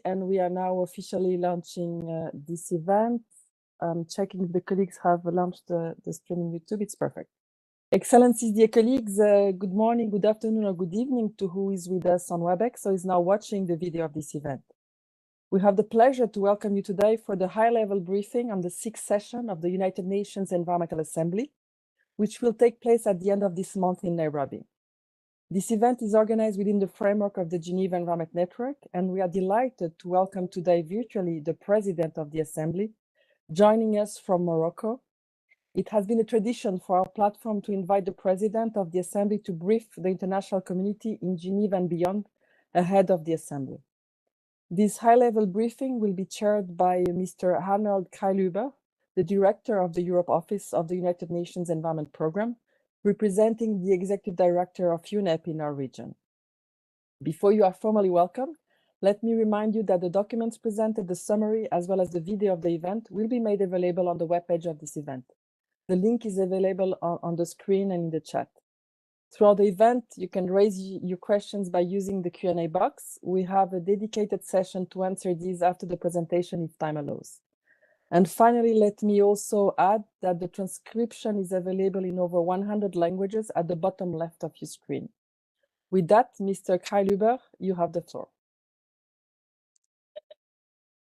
and we are now officially launching this event. I'm checking if the colleagues have launched the stream on YouTube. It's perfect. Excellencies, dear colleagues, good morning, good afternoon, or good evening to who is with us on WebEx or is now watching the video of this event. We have the pleasure to welcome you today for the high-level briefing on the 6th session of the United Nations Environmental Assembly, which will take place at the end of this month in Nairobi. This event is organized within the framework of the Geneva Environment Network, and we are delighted to welcome today virtually the President of the Assembly, joining us from Morocco. It has been a tradition for our platform to invite the President of the Assembly to brief the international community in Geneva and beyond ahead of the Assembly. This high-level briefing will be chaired by Mr. Arnold Kreiluber, the Director of the Europe Office of the United Nations Environment Programme, representing the Executive Director of UNEP in our region. Before you are formally welcomed, let me remind you that the documents presented, the summary, as well as the video of the event will be made available on the webpage of this event. The link is available on the screen and in the chat. Throughout the event, you can raise your questions by using the Q&A box. We have a dedicated session to answer these after the presentation if time allows. And finally, let me also add that the transcription is available in over 100 languages at the bottom left of your screen. With that, Mr. Kreiluber, you have the floor.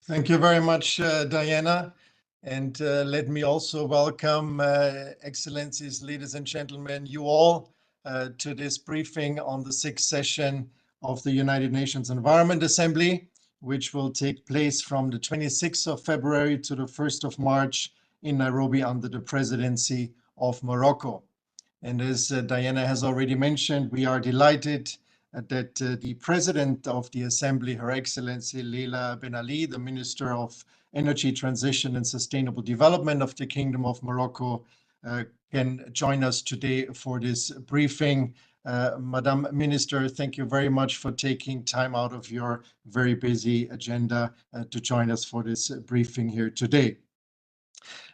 Thank you very much, Diana. And let me also welcome, Excellencies, ladies and gentlemen, you all to this briefing on the 6th session of the United Nations Environment Assembly, which will take place from the 26th of February to the 1st of March in Nairobi under the presidency of Morocco. And as Diana has already mentioned, we are delighted that the President of the Assembly, Her Excellency Leila Ben Ali, the Minister of Energy Transition and Sustainable Development of the Kingdom of Morocco, can join us today for this briefing. Madam Minister, thank you very much for taking time out of your very busy agenda to join us for this briefing here today.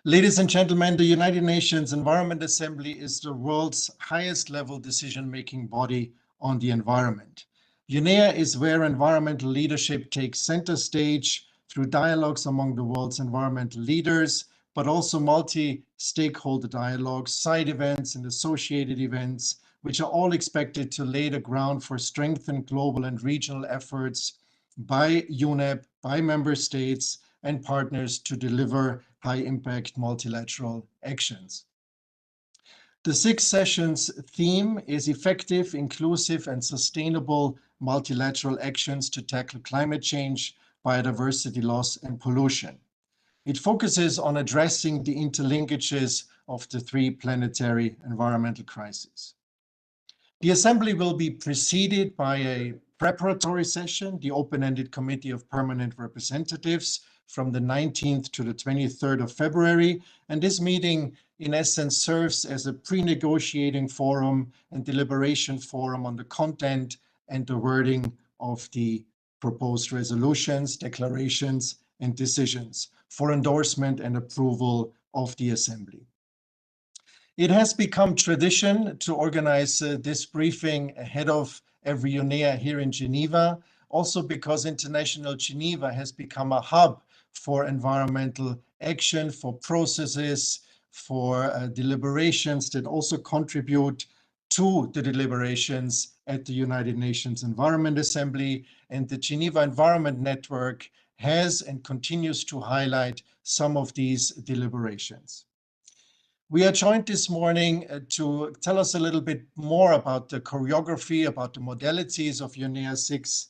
Ladies and gentlemen, the United Nations Environment Assembly is the world's highest level decision-making body on the environment. UNEA is where environmental leadership takes center stage through dialogues among the world's environmental leaders, but also multi-stakeholder dialogues, side events, and associated events, which are all expected to lay the ground for strengthened global and regional efforts by UNEP, by member states and partners to deliver high-impact multilateral actions. The 6th session's theme is effective, inclusive, and sustainable multilateral actions to tackle climate change, biodiversity loss, and pollution. It focuses on addressing the interlinkages of the 3 planetary environmental crises. The Assembly will be preceded by a preparatory session, the Open-Ended Committee of Permanent Representatives, from the 19th to the 23rd of February. And this meeting, in essence, serves as a pre-negotiating forum and deliberation forum on the content and the wording of the proposed resolutions, declarations, and decisions for endorsement and approval of the Assembly. It has become tradition to organize this briefing ahead of every UNEA here in Geneva, also because International Geneva has become a hub for environmental action, for processes, for deliberations that also contribute to the deliberations at the United Nations Environment Assembly. And the Geneva Environment Network has and continues to highlight some of these deliberations. We are joined this morning to tell us a little bit more about the choreography, about the modalities of UNEA 6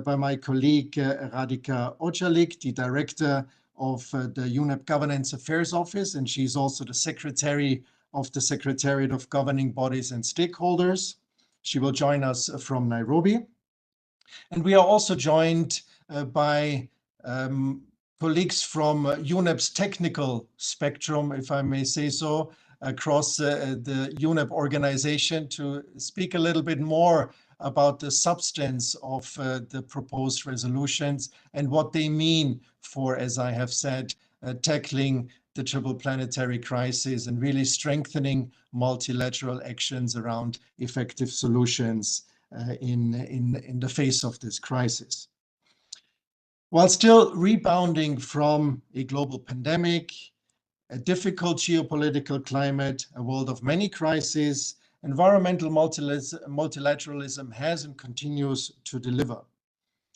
by my colleague Radhika Ocalik, the Director of the UNEP Governance Affairs Office, and she's also the Secretary of the Secretariat of Governing Bodies and Stakeholders. She will join us from Nairobi. And we are also joined by colleagues from UNEP's technical spectrum, if I may say so, across the UNEP organization to speak a little bit more about the substance of the proposed resolutions and what they mean for, as I have said, tackling the triple planetary crisis and really strengthening multilateral actions around effective solutions in the face of this crisis. While still rebounding from a global pandemic, a difficult geopolitical climate, a world of many crises, environmental multilateralism has and continues to deliver.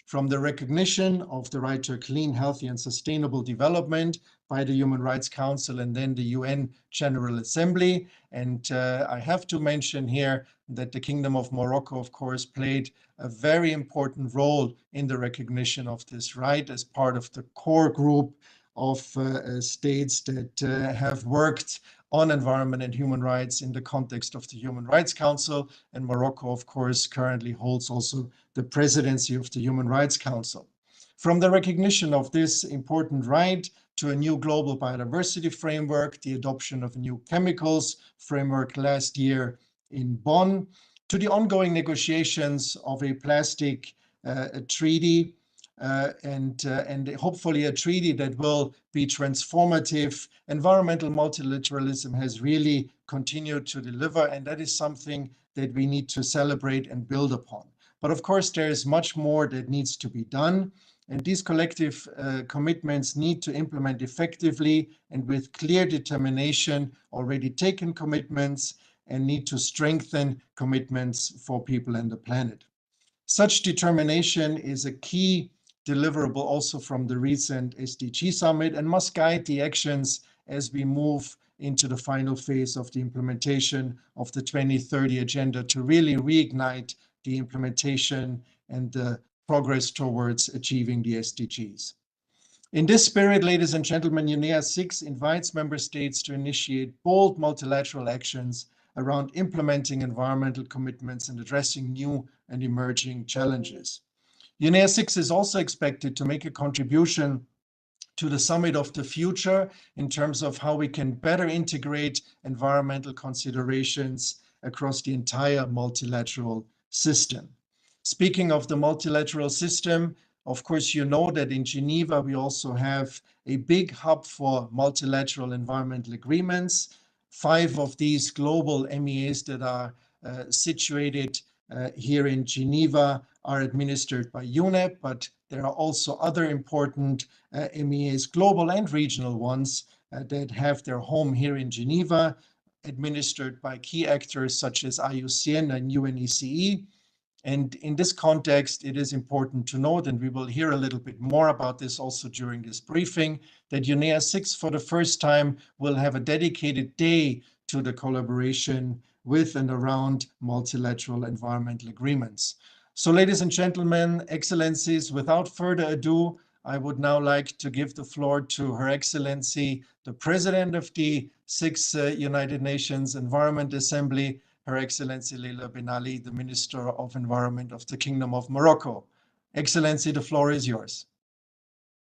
From the recognition of the right to a clean, healthy, and sustainable development by the Human Rights Council and then the UN General Assembly. And I have to mention here that the Kingdom of Morocco, of course, played a very important role in the recognition of this right as part of the core group of states that have worked on environment and human rights in the context of the Human Rights Council. And Morocco, of course, currently holds also the presidency of the Human Rights Council. From the recognition of this important right to a new global biodiversity framework, the adoption of a new chemicals framework last year in Bonn, to the ongoing negotiations of a plastic treaty, and hopefully a treaty that will be transformative. Environmental multilateralism has really continued to deliver, and that is something that we need to celebrate and build upon. But of course, there is much more that needs to be done, and these collective commitments need to implement effectively and with clear determination already taken commitments, and need to strengthen commitments for people and the planet. Such determination is a key deliverable also from the recent SDG summit and must guide the actions as we move into the final phase of the implementation of the 2030 agenda to really reignite the implementation and the progress towards achieving the SDGs. In this spirit, ladies and gentlemen, UNEA 6 invites member states to initiate bold multilateral actions around implementing environmental commitments and addressing new and emerging challenges. UNEA 6 is also expected to make a contribution to the Summit of the Future in terms of how we can better integrate environmental considerations across the entire multilateral system. Speaking of the multilateral system, of course, you know that in Geneva, we also have a big hub for multilateral environmental agreements. 5 of these global MEAs that are situated here in Geneva are administered by UNEP, but there are also other important MEAs, global and regional ones, that have their home here in Geneva, administered by key actors such as IUCN and UNECE. And in this context, it is important to note, and we will hear a little bit more about this also during this briefing, that UNEA 6 for the first time will have a dedicated day to the collaboration with and around multilateral environmental agreements. So ladies and gentlemen, excellencies, without further ado, I would now like to give the floor to Her Excellency, the President of the 6th United Nations Environment Assembly, Her Excellency Leila Ben Ali, the Minister of Environment of the Kingdom of Morocco. Excellency, the floor is yours.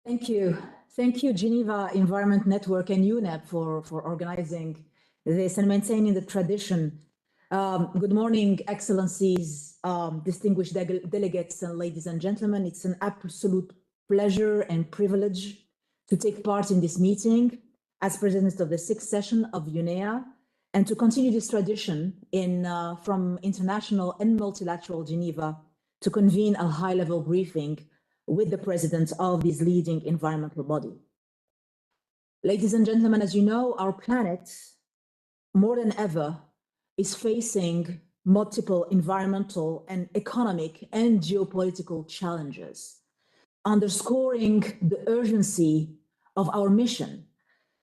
Thank you. Thank you, Geneva Environment Network and UNEP for organizing this and maintaining the tradition. Good morning, Excellencies, distinguished delegates, and ladies and gentlemen. It's an absolute pleasure and privilege to take part in this meeting as President of the 6th session of UNEA, and to continue this tradition from international and multilateral Geneva to convene a high-level briefing with the president of this leading environmental body. Ladies and gentlemen, as you know, our planet, more than ever, is facing multiple environmental and economic and geopolitical challenges, underscoring the urgency of our mission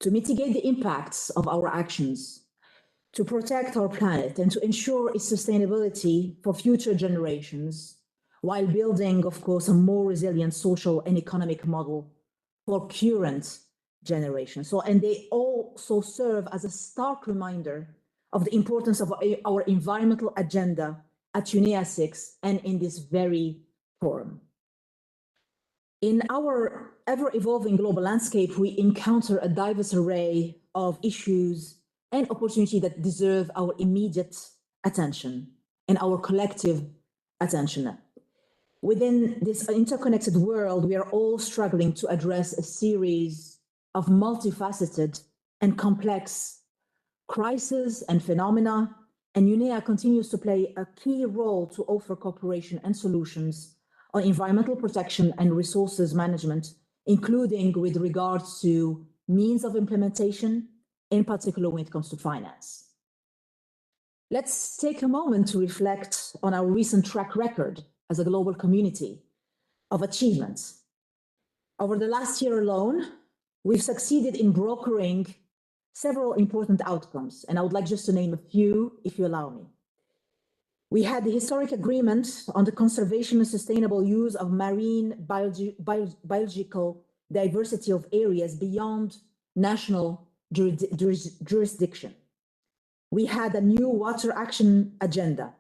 to mitigate the impacts of our actions, to protect our planet and to ensure its sustainability for future generations, while building, of course, a more resilient social and economic model for current generations. And they also serve as a stark reminder of the importance of our environmental agenda at UNEA 6 and in this very forum. In our ever-evolving global landscape, we encounter a diverse array of issues and opportunity that deserve our immediate attention and our collective attention. Within this interconnected world, we are all struggling to address a series of multifaceted and complex crises and phenomena, and UNEA continues to play a key role to offer cooperation and solutions on environmental protection and resources management, including with regards to means of implementation, in particular when it comes to finance. Let's take a moment to reflect on our recent track record as a global community of achievements. Over the last year alone, we've succeeded in brokering several important outcomes, and I would like just to name a few, if you allow me. We had the historic agreement on the conservation and sustainable use of marine biological diversity of areas beyond national jurisdiction. We had a new water action agenda.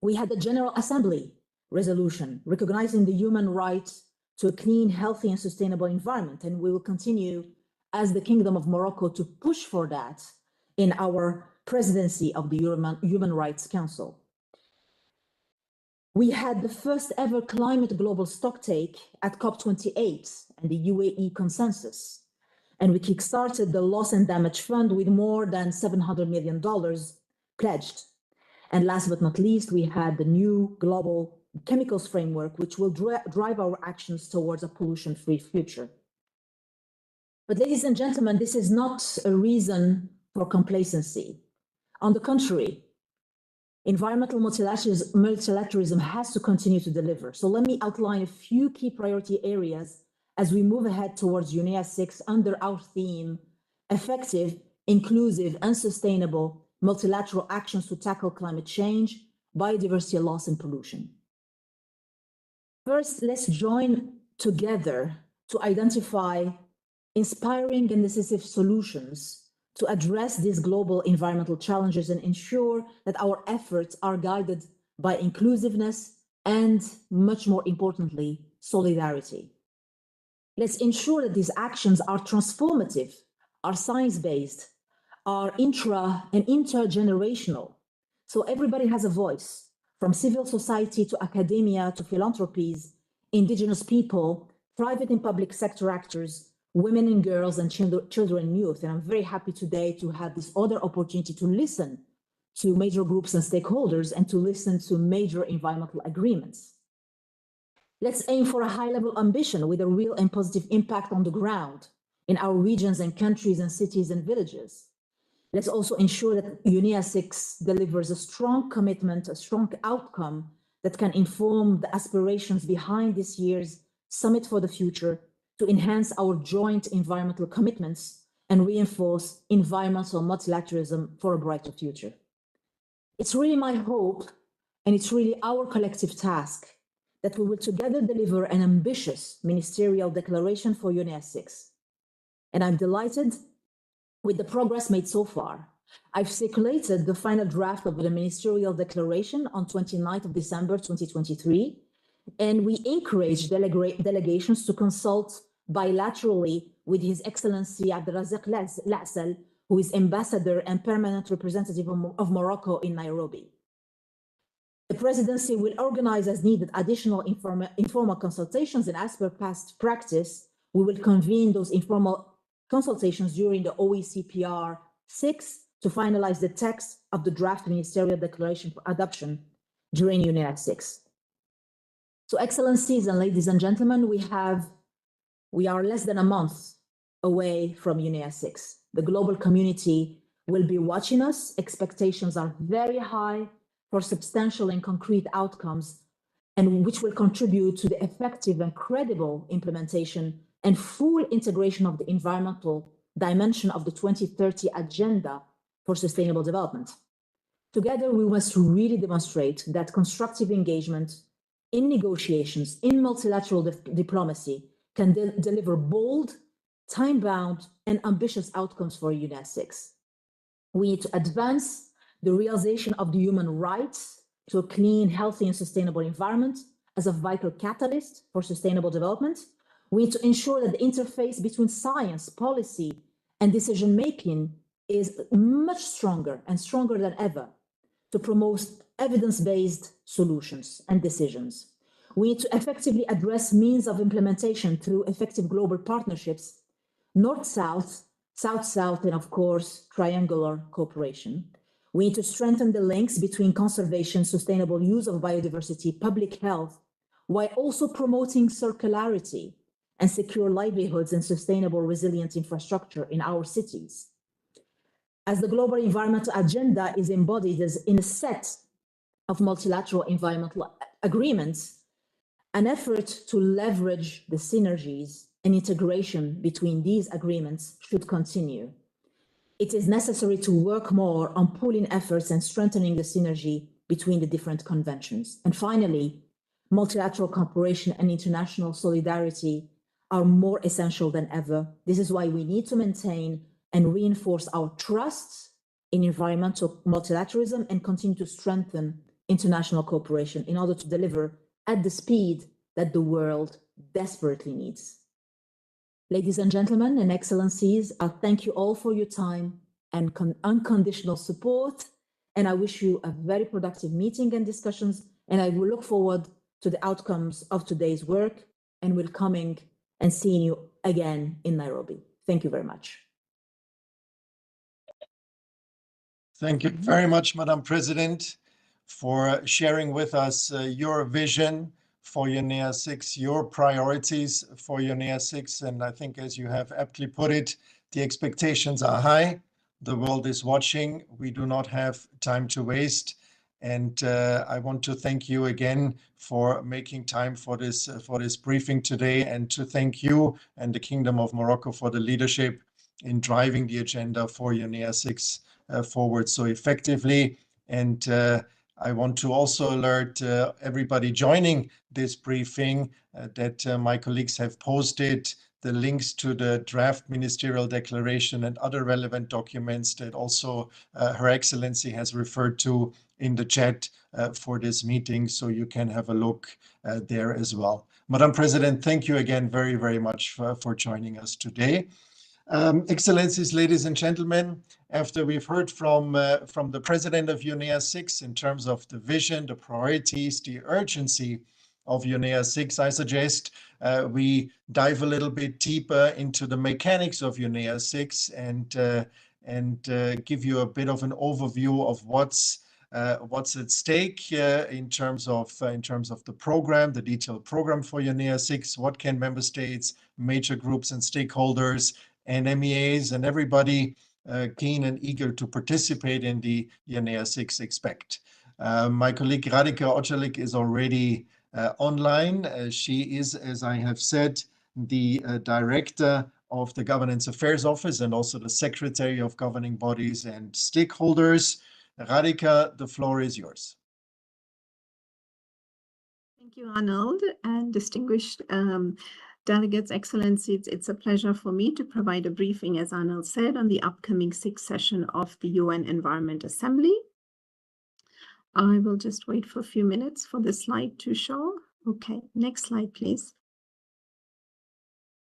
We had a General Assembly resolution recognizing the human right to a clean, healthy, and sustainable environment. And we will continue as the Kingdom of Morocco to push for that in our presidency of the Human Rights Council. We had the first ever climate global stocktake at COP28 and the UAE consensus. And we kickstarted the Loss and Damage Fund with more than $700 million pledged. And last but not least, we had the new global chemicals framework, which will drive our actions towards a pollution-free future. But ladies and gentlemen, this is not a reason for complacency. On the contrary, environmental multilateralism has to continue to deliver. So let me outline a few key priority areas as we move ahead towards UNEA 6 under our theme, effective, inclusive, and sustainable multilateral actions to tackle climate change, biodiversity loss, and pollution. First, let's join together to identify inspiring and decisive solutions to address these global environmental challenges and ensure that our efforts are guided by inclusiveness and, much more importantly, solidarity. Let's ensure that these actions are transformative, are science-based, are intra and intergenerational. So everybody has a voice, from civil society to academia to philanthropies, indigenous people, private and public sector actors, women and girls, and children and youth. And I'm very happy today to have this other opportunity to listen to major groups and stakeholders and to listen to major environmental agreements. Let's aim for a high-level ambition with a real and positive impact on the ground in our regions and countries and cities and villages. Let's also ensure that UNEA 6 delivers a strong commitment, a strong outcome that can inform the aspirations behind this year's Summit for the Future to enhance our joint environmental commitments and reinforce environmental multilateralism for a brighter future. It's really my hope, and it's really our collective task, that we will together deliver an ambitious ministerial declaration for UNEA 6. And I'm delighted with the progress made so far. I've circulated the final draft of the ministerial declaration on 29th of December 2023, and we encourage delegations to consult bilaterally with His Excellency Abdelrazak Lassel, who is Ambassador and Permanent Representative of Morocco in Nairobi. The presidency will organize as needed additional informal consultations, and as per past practice, we will convene those informal consultations during the OECPR 6 to finalize the text of the draft ministerial declaration for adoption during UNEA 6. So, Excellencies and ladies and gentlemen, we are less than a month away from UNEA 6. The global community will be watching us. Expectations are very high for substantial and concrete outcomes, and which will contribute to the effective and credible implementation and full integration of the environmental dimension of the 2030 Agenda for Sustainable Development. Together, we must really demonstrate that constructive engagement in negotiations, in multilateral diplomacy, can deliver bold, time-bound, and ambitious outcomes for UNEA 6. We need to advance the realization of the human rights to a clean, healthy, and sustainable environment as a vital catalyst for sustainable development. We need to ensure that the interface between science, policy, and decision-making is much stronger and stronger than ever to promote evidence-based solutions and decisions. We need to effectively address means of implementation through effective global partnerships, North-South, South-South, and of course, triangular cooperation. We need to strengthen the links between conservation, sustainable use of biodiversity, public health, while also promoting circularity and secure livelihoods and sustainable resilient infrastructure in our cities. As the global environmental agenda is embodied in a set of multilateral environmental agreements, an effort to leverage the synergies and integration between these agreements should continue. It is necessary to work more on pooling efforts and strengthening the synergy between the different conventions. And finally, multilateral cooperation and international solidarity are more essential than ever. This is why we need to maintain and reinforce our trust in environmental multilateralism and continue to strengthen international cooperation in order to deliver at the speed that the world desperately needs. Ladies and gentlemen and excellencies, I thank you all for your time and unconditional support. And I wish you a very productive meeting and discussions. And I will look forward to the outcomes of today's work and welcoming and seeing you again in Nairobi. Thank you very much. Thank you very much, Madam President, for sharing with us your vision for UNEA 6, your priorities for UNEA 6. And I think, as you have aptly put it, the expectations are high. The world is watching. We do not have time to waste. And I want to thank you again for making time for this briefing today, and to thank you and the Kingdom of Morocco for the leadership in driving the agenda for UNEA 6 forward so effectively. And I want to also alert everybody joining this briefing that my colleagues have posted the links to the draft ministerial declaration and other relevant documents that also Her Excellency has referred to in the chat for this meeting, so you can have a look there as well. Madam President, thank you again very, very much for joining us today. Excellencies, ladies and gentlemen, after we've heard from the President of UNEA 6 in terms of the vision, the priorities, the urgency of UNEA 6, I suggest we dive a little bit deeper into the mechanics of UNEA 6 and give you a bit of an overview of what's at stake in terms of the program, the detailed program for UNEA 6. What can member states, major groups and stakeholders and MEAs and everybody keen and eager to participate in the UNEA 6 expect? My colleague Radhika Ochalik is already online. She is, as I have said, the Director of the Governance Affairs Office and also the Secretary of Governing Bodies and Stakeholders. Radhika, the floor is yours. Thank you, Arnold, and distinguished delegates, excellencies. It's a pleasure for me to provide a briefing, as Arnold said, on the upcoming 6th session of the UN Environment Assembly. I will just wait for a few minutes for the slide to show. Okay, next slide, please.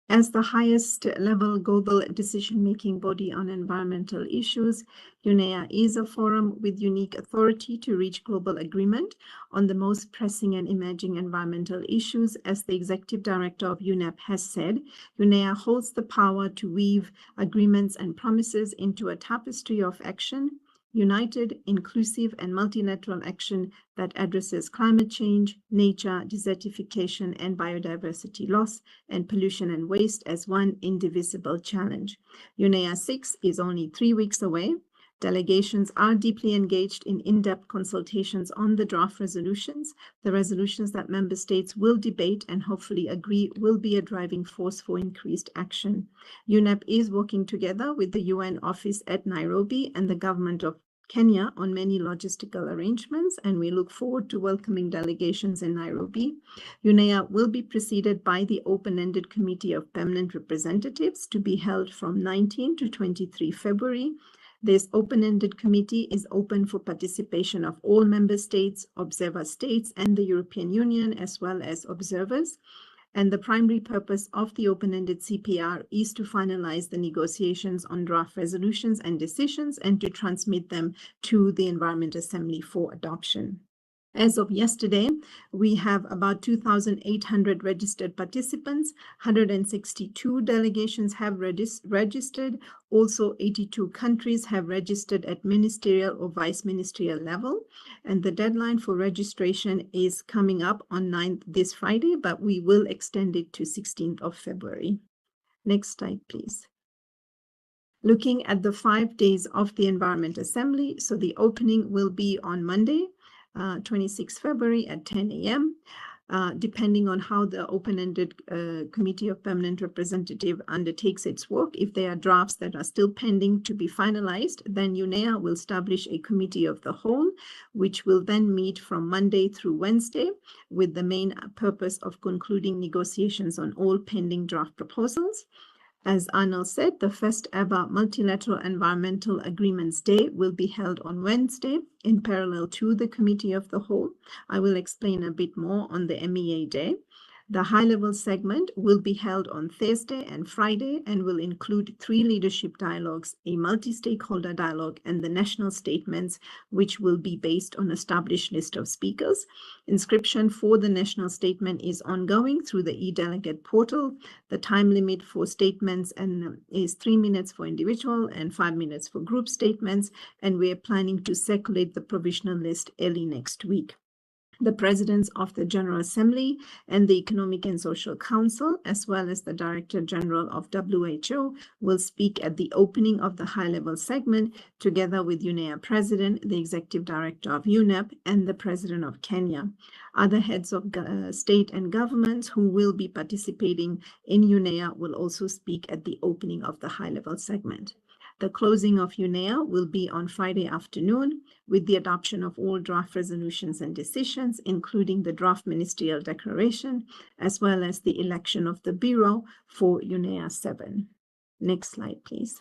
As the highest level global decision-making body on environmental issues, UNEA is a forum with unique authority to reach global agreement on the most pressing and emerging environmental issues. As the Executive Director of UNEP has said, UNEA holds the power to weave agreements and promises into a tapestry of action, united, inclusive, and multilateral action that addresses climate change, nature, desertification, and biodiversity loss, and pollution and waste as one indivisible challenge. UNEA 6 is only 3 weeks away. Delegations are deeply engaged in in-depth consultations on the draft resolutions. The resolutions that member states will debate and hopefully agree will be a driving force for increased action. UNEP is working together with the UN office at Nairobi and the government of Kenya on many logistical arrangements, and we look forward to welcoming delegations in Nairobi. UNEA will be preceded by the open-ended Committee of Permanent Representatives to be held from 19 to 23 February. This open-ended committee is open for participation of all member states, observer states, and the European Union, as well as observers. And the primary purpose of the open-ended CPR is to finalize the negotiations on draft resolutions and decisions and to transmit them to the Environment Assembly for adoption. As of yesterday, we have about 2,800 registered participants. 162 delegations have registered. Also, 82 countries have registered at ministerial or vice ministerial level. And the deadline for registration is coming up on 9th this Friday, but we will extend it to 16th of February. Next slide, please. Looking at the 5 days of the Environment Assembly, so the opening will be on Monday, 26 February at 10 a.m. Depending on how the open-ended Committee of Permanent Representative undertakes its work, if there are drafts that are still pending to be finalized, then UNEA will establish a Committee of the Whole, which will then meet from Monday through Wednesday with the main purpose of concluding negotiations on all pending draft proposals. As Arnold said, the first ever Multilateral Environmental Agreements Day will be held on Wednesday in parallel to the Committee of the Whole. I will explain a bit more on the MEA Day. The high-level segment will be held on Thursday and Friday and will include 3 leadership dialogues, a multi-stakeholder dialogue, and the national statements, which will be based on an established list of speakers. Inscription for the national statement is ongoing through the e-delegate portal. The time limit for statements is 3 minutes for individual and 5 minutes for group statements, and we are planning to circulate the provisional list early next week. The presidents of the General Assembly and the Economic and Social Council, as well as the Director General of WHO, will speak at the opening of the high-level segment, together with UNEA President, the Executive Director of UNEP, and the President of Kenya. Other heads of state and governments who will be participating in UNEA will also speak at the opening of the high-level segment. The closing of UNEA will be on Friday afternoon with the adoption of all draft resolutions and decisions, including the draft ministerial declaration, as well as the election of the Bureau for UNEA 7. Next slide, please.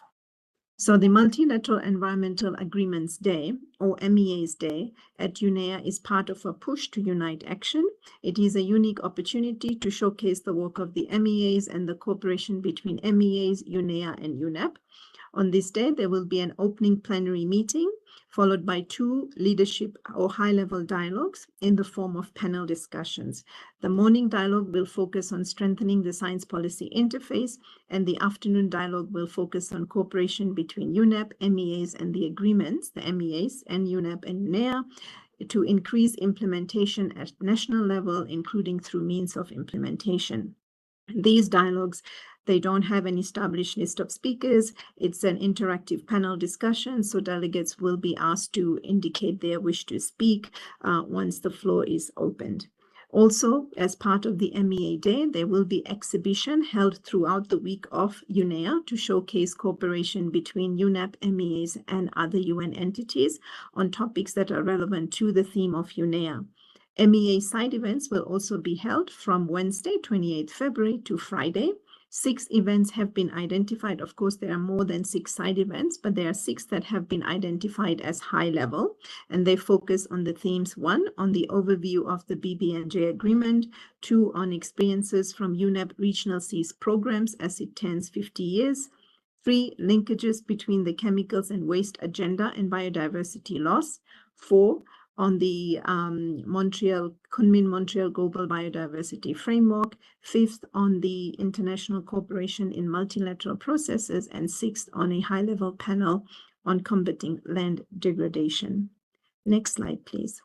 So the Multilateral Environmental Agreements Day, or MEA's Day, at UNEA is part of a push to unite action. It is a unique opportunity to showcase the work of the MEAs and the cooperation between MEAs, UNEA, and UNEP. On this day, there will be an opening plenary meeting, followed by 2 leadership or high-level dialogues in the form of panel discussions. The morning dialogue will focus on strengthening the science policy interface, and the afternoon dialogue will focus on cooperation between UNEP, MEAs, and the agreements, the MEAs, and UNEP and UNEA, to increase implementation at national level, including through means of implementation. These dialogues, they don't have an established list of speakers. It's an interactive panel discussion, so delegates will be asked to indicate their wish to speak once the floor is opened. Also, as part of the MEA Day, there will be exhibition held throughout the week of UNEA to showcase cooperation between UNEP, MEAs, and other UN entities on topics that are relevant to the theme of UNEA. MEA side events will also be held from Wednesday, 28th February to Friday. 6 events have been identified. Of course, there are more than 6 side events, but there are 6 that have been identified as high level, and they focus on the themes: 1, on the overview of the BBNJ agreement; 2, on experiences from UNEP Regional Seas programs as it turns 50 years; 3, linkages between the chemicals and waste agenda and biodiversity loss; 4, on the Kunming-Montreal Global Biodiversity Framework; 5th, on the international cooperation in multilateral processes; and 6th, on a high-level panel on combating land degradation. Next slide, please.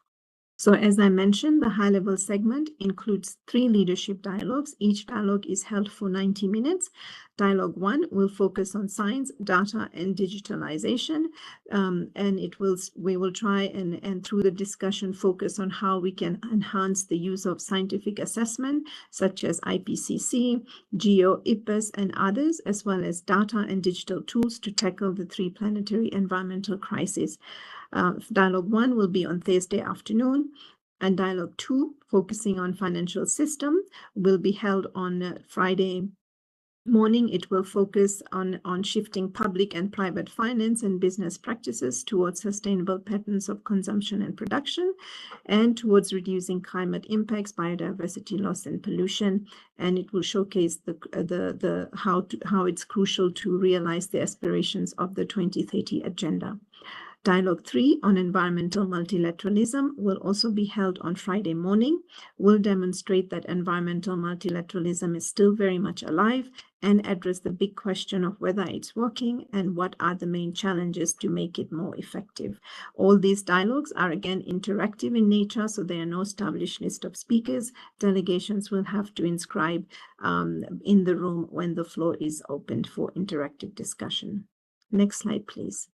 So as I mentioned, the high-level segment includes 3 leadership dialogues. Each dialogue is held for 90 minutes. Dialogue 1 will focus on science, data, and digitalization. And we will try and through the discussion focus on how we can enhance the use of scientific assessment, such as IPCC, GEO, IPBES, and others, as well as data and digital tools to tackle the 3 planetary environmental crises. Dialogue 1 will be on Thursday afternoon, and Dialogue 2, focusing on financial system, will be held on Friday morning. It will focus on shifting public and private finance and business practices towards sustainable patterns of consumption and production, and towards reducing climate impacts, biodiversity loss, and pollution. And it will showcase how it's crucial to realize the aspirations of the 2030 agenda. Dialogue 3 on environmental multilateralism will also be held on Friday morning. Will demonstrate that environmental multilateralism is still very much alive and address the big question of whether it's working and what are the main challenges to make it more effective. All these dialogues are again interactive in nature, so there are no established list of speakers. Delegations will have to inscribe in the room when the floor is opened for interactive discussion. Next slide, please.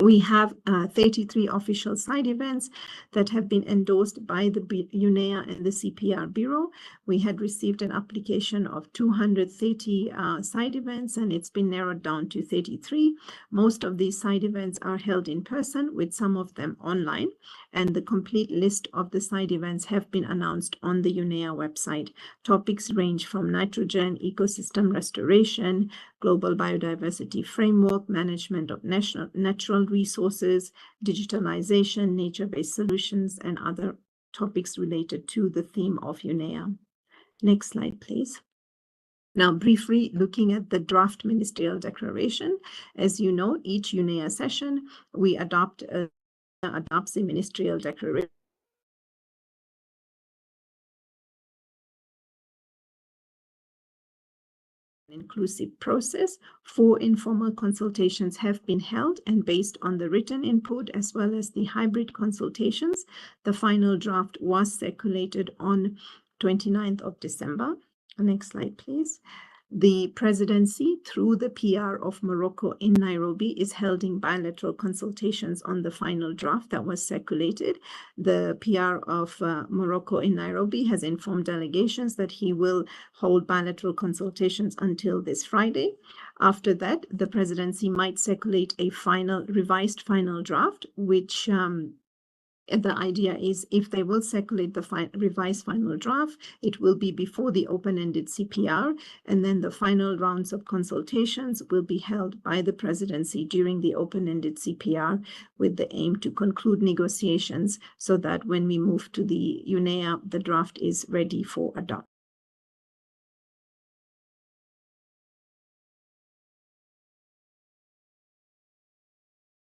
We have 33 official side events that have been endorsed by the UNEA and the CPR Bureau. We had received an application of 230 side events, and it's been narrowed down to 33. Most of these side events are held in person, with some of them online, and the complete list of the side events have been announced on the UNEA website. Topics range from nitrogen, ecosystem restoration, global biodiversity framework, management of natural resources, digitalization, nature-based solutions, and other topics related to the theme of UNEA. Next slide, please. Now, briefly looking at the draft ministerial declaration. As you know, each UNEA session, we adopts a ministerial declaration. Inclusive process. 4 informal consultations have been held, and based on the written input as well as the hybrid consultations, the final draft was circulated on 29th of December. Next slide, please. The presidency, through the PR of Morocco in Nairobi, is holding bilateral consultations on the final draft that was circulated. The PR of Morocco in Nairobi has informed delegations that he will hold bilateral consultations until this Friday. After that, the presidency might circulate a revised final draft, which the idea is if they will circulate the revised final draft, it will be before the open-ended CPR, and then the final rounds of consultations will be held by the presidency during the open-ended CPR, with the aim to conclude negotiations so that when we move to the UNEA, the draft is ready for adoption.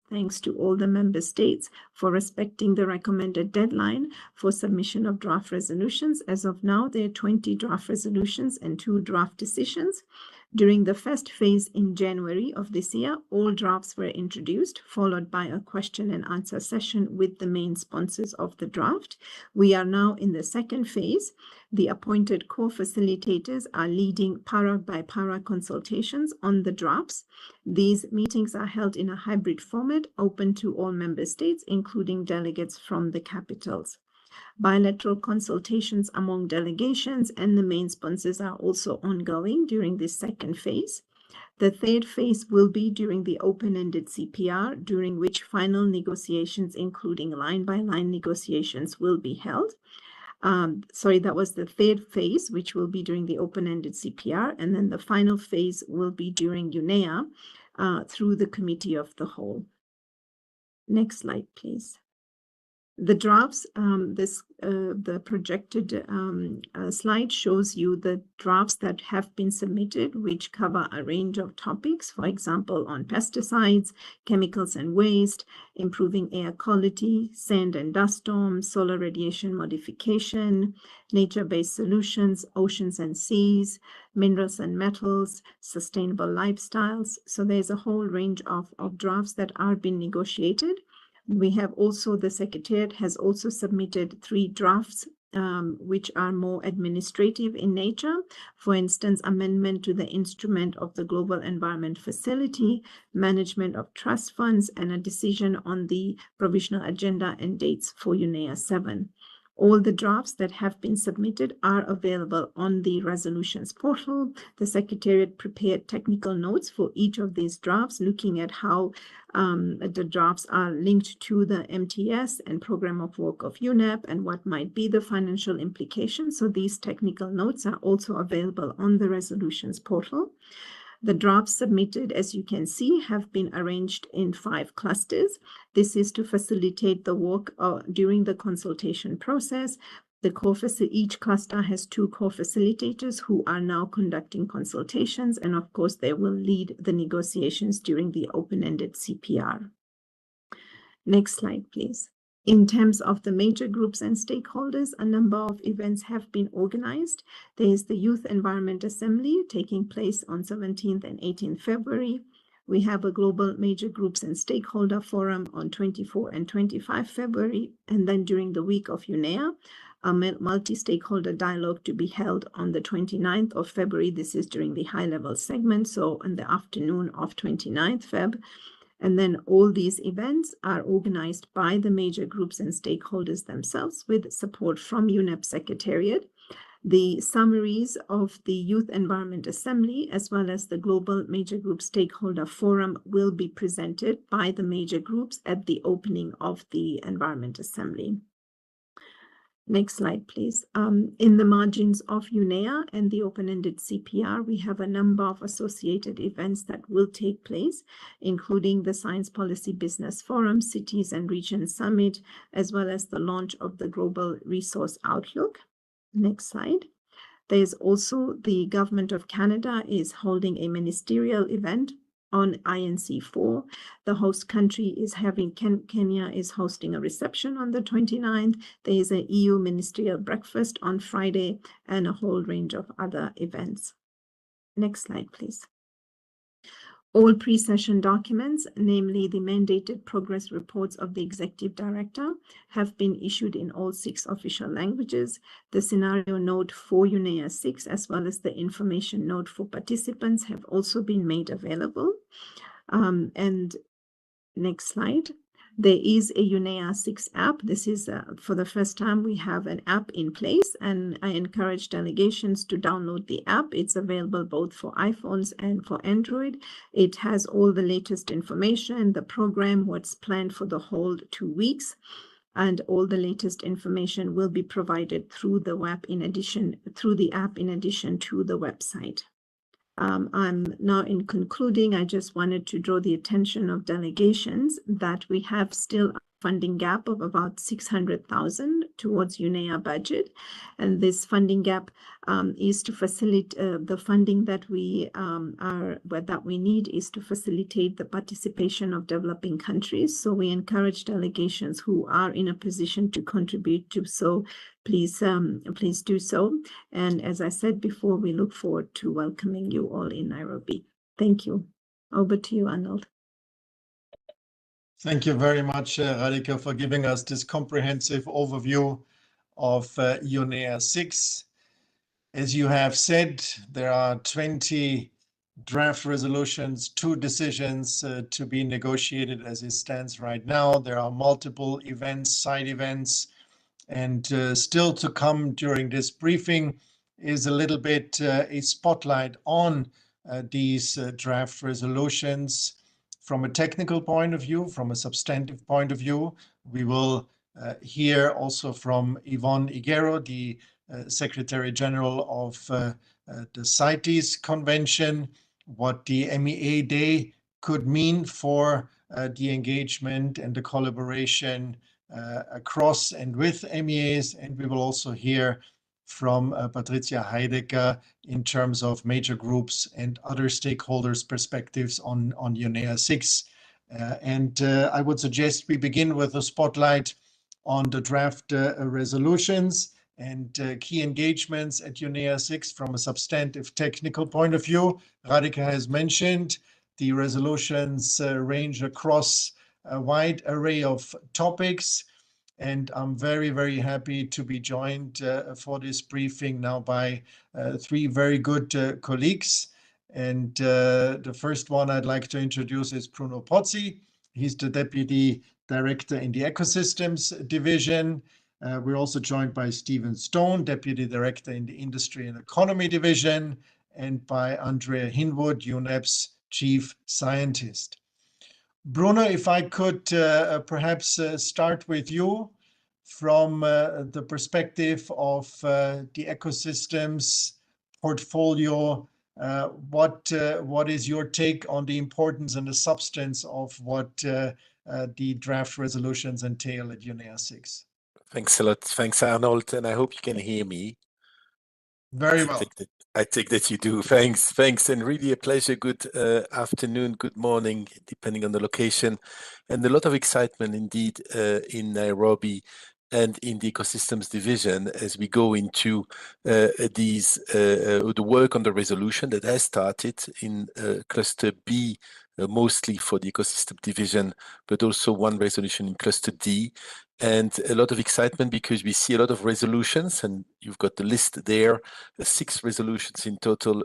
Thanks to all the member states for respecting the recommended deadline for submission of draft resolutions. As of now, there are 20 draft resolutions and 2 draft decisions. During the first phase in January of this year, all drafts were introduced, followed by a question and answer session with the main sponsors of the draft. We are now in the second phase. The appointed co-facilitators are leading para-by-para consultations on the drafts. These meetings are held in a hybrid format, open to all member states, including delegates from the capitals. Bilateral consultations among delegations and the main sponsors are also ongoing during this second phase. The third phase will be during the open-ended CPR, during which final negotiations, including line-by-line negotiations, will be held. That was the third phase, which will be during the open-ended CPR, and then the final phase will be during UNEA through the Committee of the Whole. Next slide, please. The drafts, the projected slide shows you the drafts that have been submitted, which cover a range of topics, for example, on pesticides, chemicals and waste, improving air quality, sand and dust storms, solar radiation modification, nature-based solutions, oceans and seas, minerals and metals, sustainable lifestyles. So there's a whole range of drafts that are being negotiated. We have also, the Secretariat has also submitted 3 drafts, which are more administrative in nature. For instance, amendment to the instrument of the Global Environment Facility, management of trust funds, and a decision on the provisional agenda and dates for UNEA 7. All the drafts that have been submitted are available on the resolutions portal. The Secretariat prepared technical notes for each of these drafts, looking at how the drafts are linked to the MTS and program of work of UNEP and what might be the financial implications. So these technical notes are also available on the resolutions portal. The drafts submitted, as you can see, have been arranged in 5 clusters. This is to facilitate the work during the consultation process. Each cluster has 2 co-facilitators who are now conducting consultations, and of course, they will lead the negotiations during the open-ended CPR. Next slide, please. In terms of the major groups and stakeholders, a number of events have been organized. There is the Youth Environment Assembly taking place on 17th and 18th February. We have a global major groups and stakeholder forum on 24 and 25 February. And then during the week of UNEA, a multi-stakeholder dialogue to be held on the 29th of February. This is during the high-level segment, so in the afternoon of 29th Feb. And then all these events are organized by the major groups and stakeholders themselves with support from UNEP Secretariat. The summaries of the Youth Environment Assembly as well as the Global Major Group Stakeholder Forum will be presented by the major groups at the opening of the Environment Assembly. Next slide, please. In the margins of UNEA and the open-ended CPR, we have a number of associated events that will take place, including the Science Policy Business Forum, Cities and Regions Summit, as well as the launch of the Global Resource Outlook. Next slide. There's also the Government of Canada is holding a ministerial event on INC4. The host country is having, Kenya is hosting a reception on the 29th. There is an EU ministerial breakfast on Friday and a whole range of other events. Next slide, please. All pre-session documents, namely the mandated progress reports of the Executive Director, have been issued in all 6 official languages. The scenario note for UNEA 6, as well as the information note for participants, have also been made available. And next slide. There is a UNEA 6 app. This is for the first time we have an app in place, and I encourage delegations to download the app. It's available both for iPhones and for Android. It has all the latest information, the program, what's planned for the whole 2 weeks, and all the latest information will be provided through the app in addition to the website. I'm now in concluding, I just wanted to draw the attention of delegations that we have still a funding gap of about 600,000 towards UNEA budget. And this funding gap is to facilitate the funding that we need is to facilitate the participation of developing countries. So we encourage delegations who are in a position to contribute to so. Please do so. And as I said before, we look forward to welcoming you all in Nairobi. Thank you. Over to you, Arnold. Thank you very much, Radhika, for giving us this comprehensive overview of UNEA 6. As you have said, there are 20 draft resolutions, 2 decisions to be negotiated as it stands right now. There are multiple events, side events, and still to come during this briefing is a little bit a spotlight on these draft resolutions from a technical point of view, from a substantive point of view. We will hear also from Yvonne Higuero, the Secretary General of the CITES Convention, what the MEA Day could mean for the engagement and the collaboration across and with MEAs, and we will also hear from Patricia Heidecker in terms of major groups and other stakeholders' perspectives on UNEA 6. And I would suggest we begin with a spotlight on the draft resolutions and key engagements at UNEA 6 from a substantive technical point of view. Radhika has mentioned the resolutions range across a wide array of topics, and I'm very, very happy to be joined for this briefing now by 3 very good colleagues. And the first one I'd like to introduce is Bruno Pozzi. He's the Deputy Director in the Ecosystems Division. We're also joined by Stephen Stone, Deputy Director in the Industry and Economy Division, and by Andrea Hinwood, UNEP's Chief Scientist. Bruno, if I could perhaps start with you from the perspective of the ecosystems portfolio. What is your take on the importance and the substance of what the draft resolutions entail at UNEA 6? Thanks a lot. Thanks, Arnold. And I hope you can hear me. Very well. I take that you do. Thanks, and really a pleasure. Good afternoon, good morning, depending on the location, and a lot of excitement indeed in Nairobi and in the ecosystems division as we go into the work on the resolution that has started in cluster B, mostly for the ecosystem division, but also one resolution in cluster D. And a lot of excitement because we see a lot of resolutions, and you've got the list there, 6 resolutions in total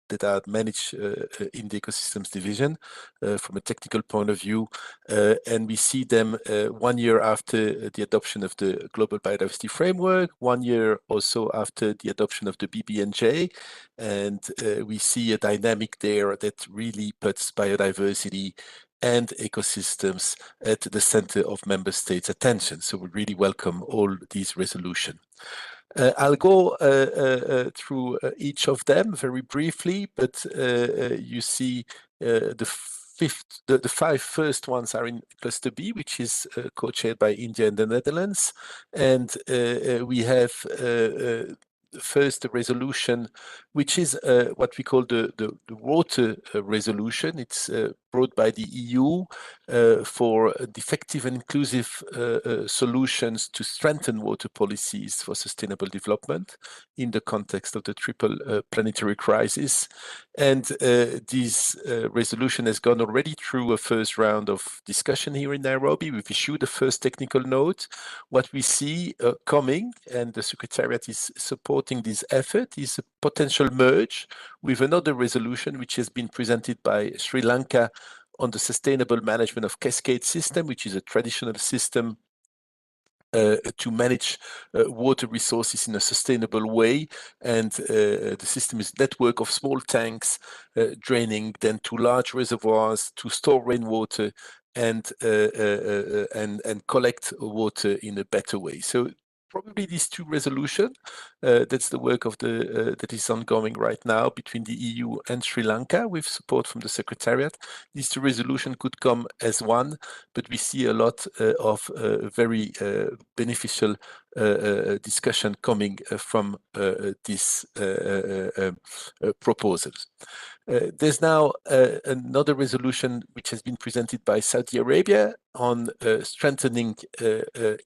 that are managed in the ecosystems division from a technical point of view. And we see them 1 year after the adoption of the Global Biodiversity Framework, 1 year also after the adoption of the BBNJ. And we see a dynamic there that really puts biodiversity and ecosystems at the center of member states' attention. So we really welcome all these resolutions. I'll go through each of them very briefly, but you see the 5 first ones are in cluster B, which is co-chaired by India and the Netherlands. And we have first a resolution, which is what we call the water resolution. It's brought by the EU for effective and inclusive solutions to strengthen water policies for sustainable development in the context of the triple planetary crisis. And this resolution has gone already through a first round of discussion here in Nairobi. We've issued a first technical note. What we see coming, and the Secretariat is supporting this effort, is a potential merge with another resolution which has been presented by Sri Lanka on the sustainable management of cascade system, which is a traditional system to manage water resources in a sustainable way. And the system is a network of small tanks draining then to large reservoirs to store rainwater and collect water in a better way. So probably these 2 resolutions, that's the work of that is ongoing right now between the EU and Sri Lanka with support from the Secretariat. These 2 resolutions could come as one, but we see a lot of very beneficial discussion coming from these proposals. There's now another resolution which has been presented by Saudi Arabia on strengthening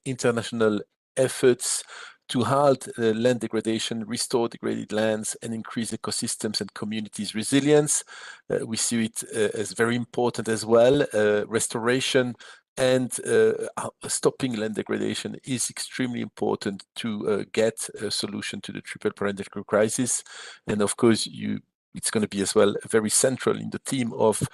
international efforts to halt land degradation, restore degraded lands, and increase ecosystems and communities' resilience. We see it as very important as well. Restoration and stopping land degradation is extremely important to get a solution to the triple planetary crisis. And of course, it's going to be as well very central in the theme of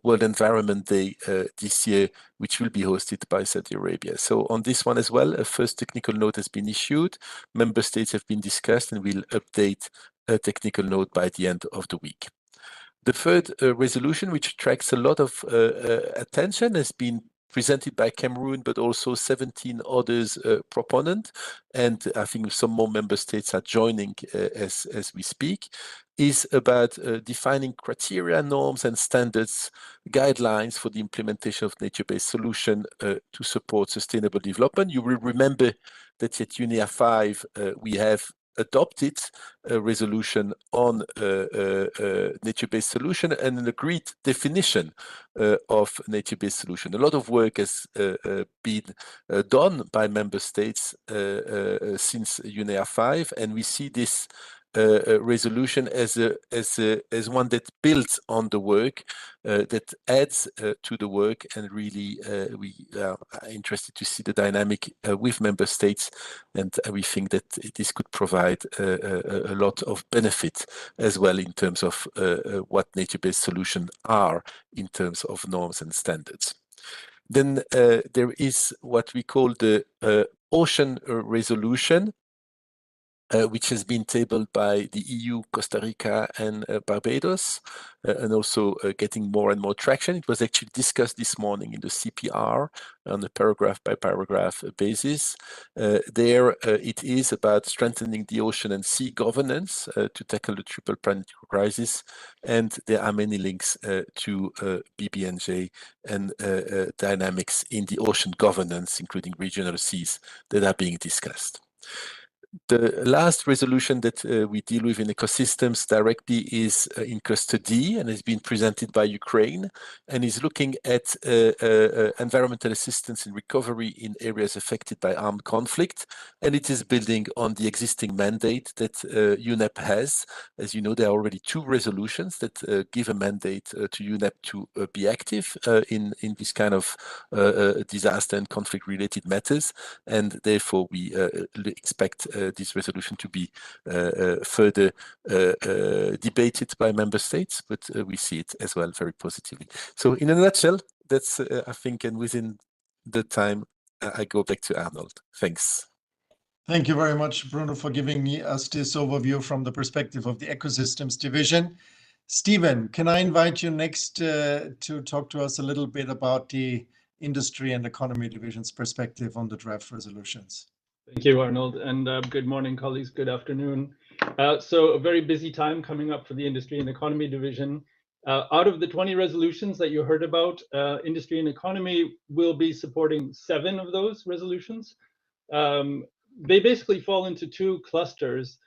World Environment Day this year, which will be hosted by Saudi Arabia. So on this one as well, a first technical note has been issued. Member states have been discussed, and we'll update a technical note by the end of the week. The third resolution, which attracts a lot of attention, has been presented by Cameroon, but also 17 others proponent. And I think some more member states are joining as we speak, is about defining criteria, norms, and standards, guidelines for the implementation of nature-based solution to support sustainable development. You will remember that at UNEA 5, we have adopted a resolution on nature-based solution and an agreed definition of nature-based solution. A lot of work has been done by member states since UNEA 5, and we see this resolution as one that builds on the work, that adds to the work, and really we are interested to see the dynamic with member states, and we think that this could provide a lot of benefit as well in terms of what nature-based solutions are in terms of norms and standards. Then there is what we call the ocean resolution, which has been tabled by the EU, Costa Rica, and Barbados, and also getting more and more traction. It was actually discussed this morning in the CPR on a paragraph-by-paragraph basis. There it is about strengthening the ocean and sea governance to tackle the triple planetary crisis, and there are many links to BBNJ and dynamics in the ocean governance, including regional seas, that are being discussed. The last resolution that we deal with in ecosystems directly is in cluster D and has been presented by Ukraine and is looking at environmental assistance and recovery in areas affected by armed conflict. And it is building on the existing mandate that UNEP has. As you know, there are already 2 resolutions that give a mandate to UNEP to be active in this kind of disaster and conflict related matters. And therefore we expect this resolution to be further debated by member states, but we see it as well very positively. So in a nutshell, that's I think, and within the time, I go back to Arnold. Thanks. Thank you very much, Bruno, for giving us this overview from the perspective of the ecosystems division. Stephen, can I invite you next to talk to us a little bit about the industry and economy division's perspective on the draft resolutions? Thank you, Arnold, and good morning, colleagues. Good afternoon. So a very busy time coming up for the Industry and Economy Division. Out of the 20 resolutions that you heard about, Industry and Economy will be supporting 7 of those resolutions. They basically fall into 2 clusters.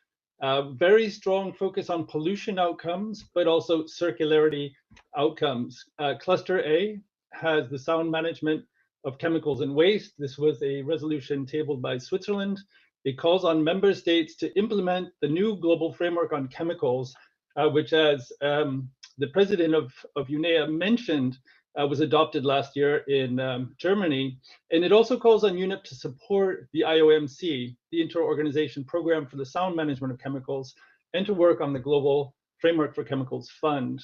Very strong focus on pollution outcomes, but also circularity outcomes. Cluster A has the sound management of chemicals and waste. This was a resolution tabled by Switzerland. It calls on member states to implement the new global framework on chemicals, which, as the president of UNEA mentioned, was adopted last year in Germany. And it also calls on UNEP to support the IOMC, the Inter-Organization Program for the Sound Management of Chemicals, and to work on the Global Framework for Chemicals Fund.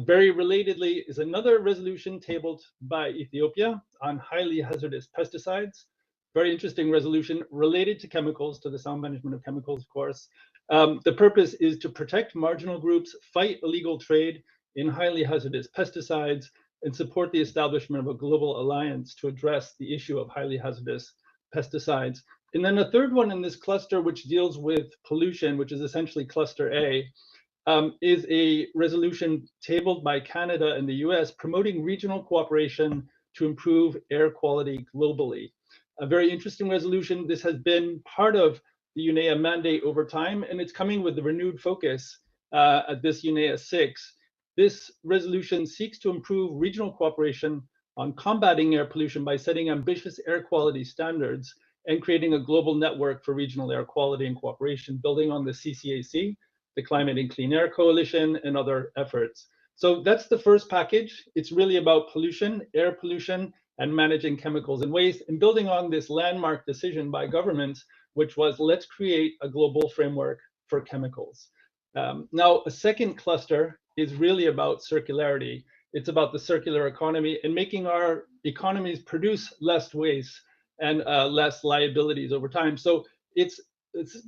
Very relatedly is another resolution tabled by Ethiopia on highly hazardous pesticides. Very interesting resolution related to chemicals, to the sound management of chemicals, of course. The purpose is to protect marginal groups, fight illegal trade in highly hazardous pesticides, and support the establishment of a global alliance to address the issue of highly hazardous pesticides. And then a third one in this cluster, which deals with pollution, which is essentially cluster A, is a resolution tabled by Canada and the US promoting regional cooperation to improve air quality globally. A very interesting resolution. This has been part of the UNEA mandate over time, and it's coming with the renewed focus at this UNEA 6. This resolution seeks to improve regional cooperation on combating air pollution by setting ambitious air quality standards and creating a global network for regional air quality and cooperation, building on the CCAC, the Climate and Clean Air Coalition, and other efforts. So that's the first package. It's really about pollution, air pollution, and managing chemicals and waste, and building on this landmark decision by governments, which was, let's create a global framework for chemicals. Now, a second cluster is really about circularity. It's about the circular economy and making our economies produce less waste and less liabilities over time. So it's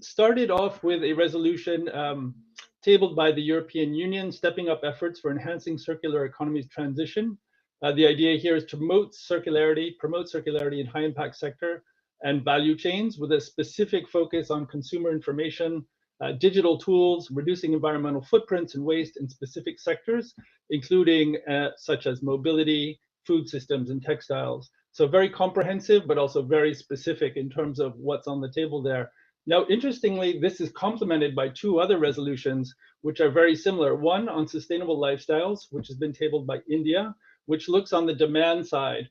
started off with a resolution tabled by the European Union, stepping up efforts for enhancing circular economy's transition. The idea here is to promote circularity in high impact sector and value chains with a specific focus on consumer information, digital tools, reducing environmental footprints and waste in specific sectors, including such as mobility, food systems, and textiles. So very comprehensive, but also very specific in terms of what's on the table there. Now, interestingly, this is complemented by 2 other resolutions, which are very similar. One on sustainable lifestyles, which has been tabled by India, which looks on the demand side.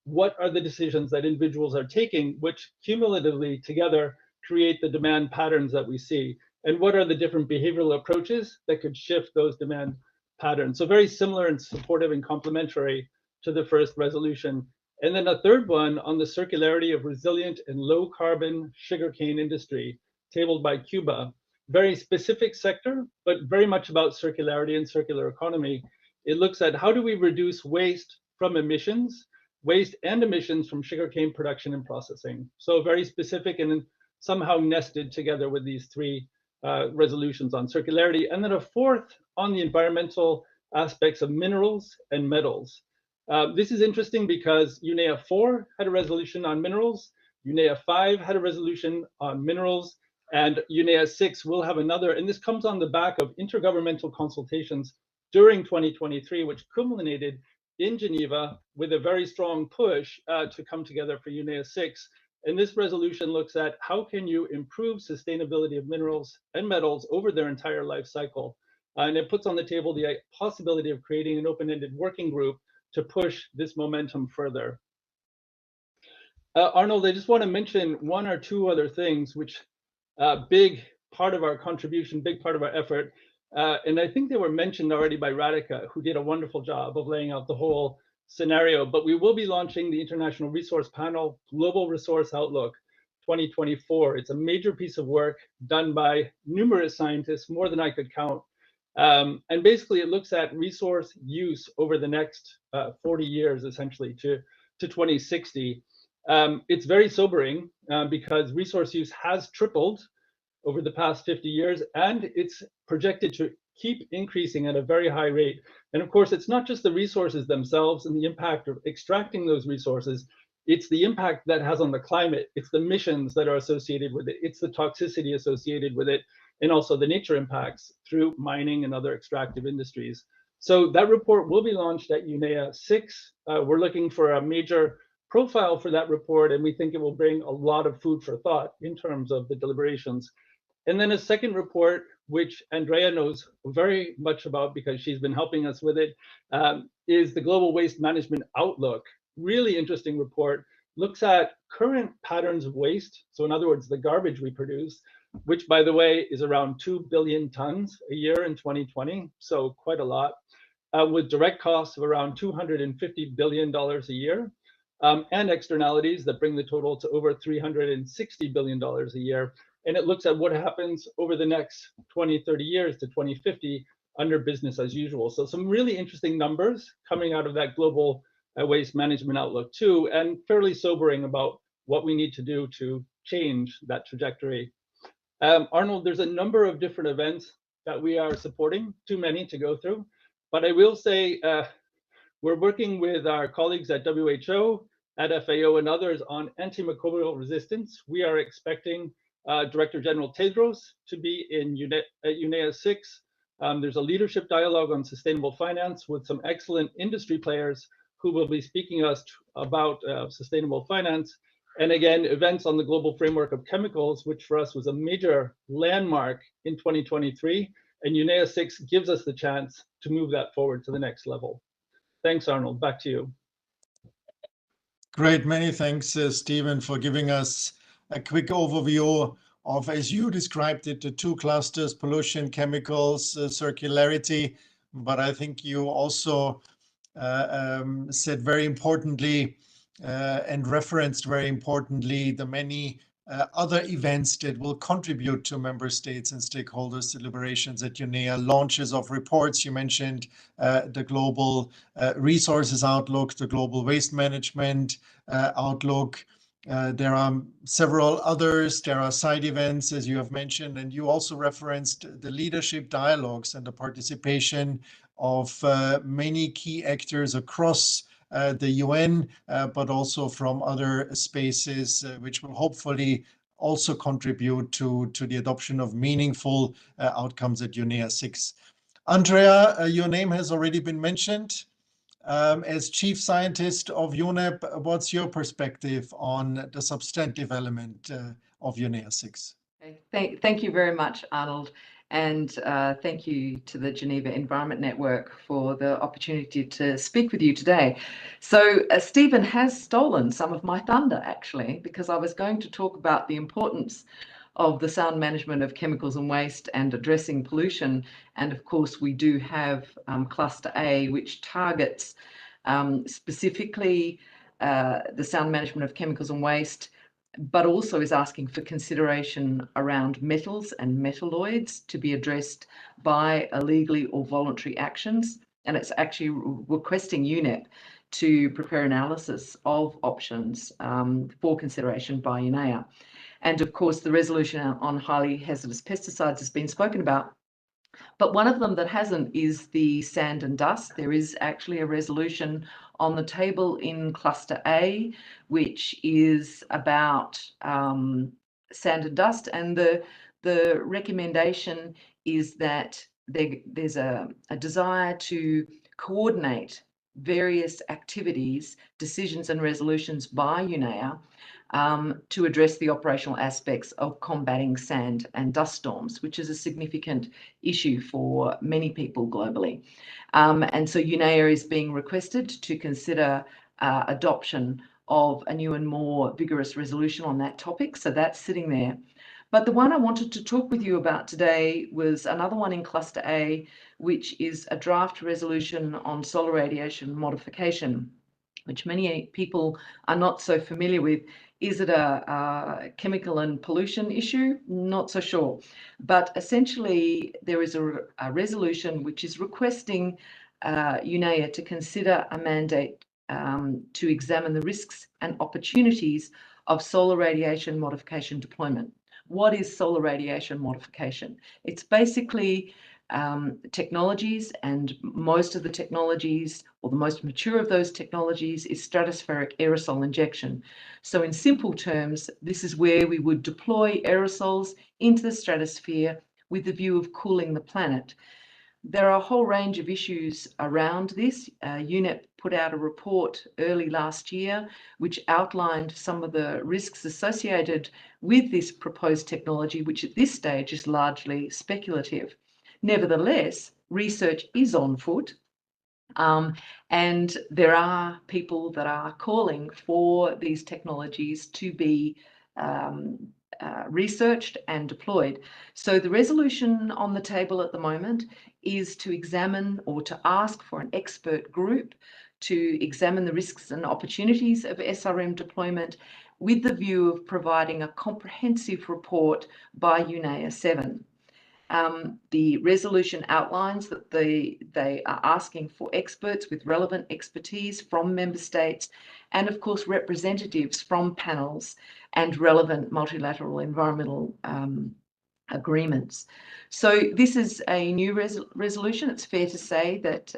What are the decisions that individuals are taking, which cumulatively together create the demand patterns that we see? And what are the different behavioral approaches that could shift those demand patterns? So very similar and supportive and complementary to the first resolution. And then a third one on the circularity of resilient and low carbon sugarcane industry, tabled by Cuba. Very specific sector, but very much about circularity and circular economy. It looks at how do we reduce waste from emissions, waste and emissions from sugarcane production and processing. So very specific and somehow nested together with these 3 resolutions on circularity. And then a fourth on the environmental aspects of minerals and metals. This is interesting because UNEA 4 had a resolution on minerals, UNEA 5 had a resolution on minerals, and UNEA 6 will have another. And this comes on the back of intergovernmental consultations during 2023, which culminated in Geneva with a very strong push to come together for UNEA 6. And this resolution looks at how can you improve sustainability of minerals and metals over their entire life cycle. And it puts on the table the possibility of creating an open-ended working group to push this momentum further. Arnold, I just want to mention one or two other things, which big part of our contribution, big part of our effort. And I think they were mentioned already by Radhika, who did a wonderful job of laying out the whole scenario. But we will be launching the International Resource Panel Global Resource Outlook 2024. It's a major piece of work done by numerous scientists, more than I could count. And basically, it looks at resource use over the next 40 years, essentially, to 2060. It's very sobering because resource use has tripled over the past 50 years, and it's projected to keep increasing at a very high rate. And of course, it's not just the resources themselves and the impact of extracting those resources, it's the impact that has on the climate, it's the emissions that are associated with it, it's the toxicity associated with it, and also the nature impacts through mining and other extractive industries. So that report will be launched at UNEA 6. We're looking for a major profile for that report, and we think it will bring a lot of food for thought in terms of the deliberations. And then a second report, which Andrea knows very much about because she's been helping us with it, is the Global Waste Management Outlook. Really interesting report, looks at current patterns of waste. So in other words, the garbage we produce, which by the way, is around 2 billion tons a year in 2020. So quite a lot, with direct costs of around $250 billion a year. And externalities that bring the total to over $360 billion a year. And it looks at what happens over the next 20, 30 years to 2050 under business as usual. So some really interesting numbers coming out of that global waste management outlook too, and fairly sobering about what we need to do to change that trajectory. Arnold, there's a number of different events that we are supporting, too many to go through, but I will say we're working with our colleagues at WHO, at FAO and others on antimicrobial resistance. We are expecting Director General Tedros to be in UNEA 6. There's a leadership dialogue on sustainable finance with some excellent industry players who will be speaking to us about sustainable finance. And again, events on the global framework of chemicals, which for us was a major landmark in 2023. And UNEA 6 gives us the chance to move that forward to the next level. Thanks, Arnold. Back to you. Great. Many thanks, Stephen, for giving us a quick overview of, as you described it, the two clusters, pollution, chemicals, circularity. But I think you also said very importantly and referenced very importantly the many other events that will contribute to member states and stakeholders' deliberations at UNEA, launches of reports. You mentioned the Global Resources Outlook, the Global Waste Management Outlook. There are several others. There are side events, as you have mentioned, and you also referenced the leadership dialogues and the participation of many key actors across the UN, but also from other spaces, which will hopefully also contribute to the adoption of meaningful outcomes at UNEA 6. Andrea, your name has already been mentioned. As Chief Scientist of UNEP, what's your perspective on the substantive element of UNEA 6? Thank you very much, Arnold. And thank you to the Geneva Environment Network for the opportunity to speak with you today. So Stephen has stolen some of my thunder, actually, because I was going to talk about the importance of the sound management of chemicals and waste and addressing pollution. And of course, we do have Cluster A, which targets specifically the sound management of chemicals and waste, but also is asking for consideration around metals and metalloids to be addressed by illegally or voluntary actions. And it's actually requesting UNEP to prepare analysis of options for consideration by UNEA. And of course, the resolution on highly hazardous pesticides has been spoken about. But one of them that hasn't is the sand and dust. There is actually a resolution on the table in Cluster A, which is about sand and dust. And the recommendation is that there's a desire to coordinate various activities, decisions and resolutions by UNEA to address the operational aspects of combating sand and dust storms, which is a significant issue for many people globally. And so UNEA is being requested to consider adoption of a new and more vigorous resolution on that topic. So that's sitting there. But the one I wanted to talk with you about today was another one in Cluster A, which is a draft resolution on solar radiation modification, which many people are not so familiar with. Is it a chemical and pollution issue? Not so sure. But essentially, there is a resolution which is requesting UNEA to consider a mandate to examine the risks and opportunities of solar radiation modification deployment. What is solar radiation modification? It's basically technologies, and most of the technologies, or the most mature of those technologies, is stratospheric aerosol injection. So in simple terms, this is where we would deploy aerosols into the stratosphere with the view of cooling the planet. There are a whole range of issues around this. UNEP put out a report early last year, which outlined some of the risks associated with this proposed technology, which at this stage is largely speculative. Nevertheless, research is on foot, and there are people that are calling for these technologies to be researched and deployed. So the resolution on the table at the moment is to examine, or to ask for, an expert group to examine the risks and opportunities of SRM deployment, with the view of providing a comprehensive report by UNEA 7. The resolution outlines that they are asking for experts with relevant expertise from member states, and of course representatives from panels and relevant multilateral environmental agreements. So this is a new resolution. It's fair to say that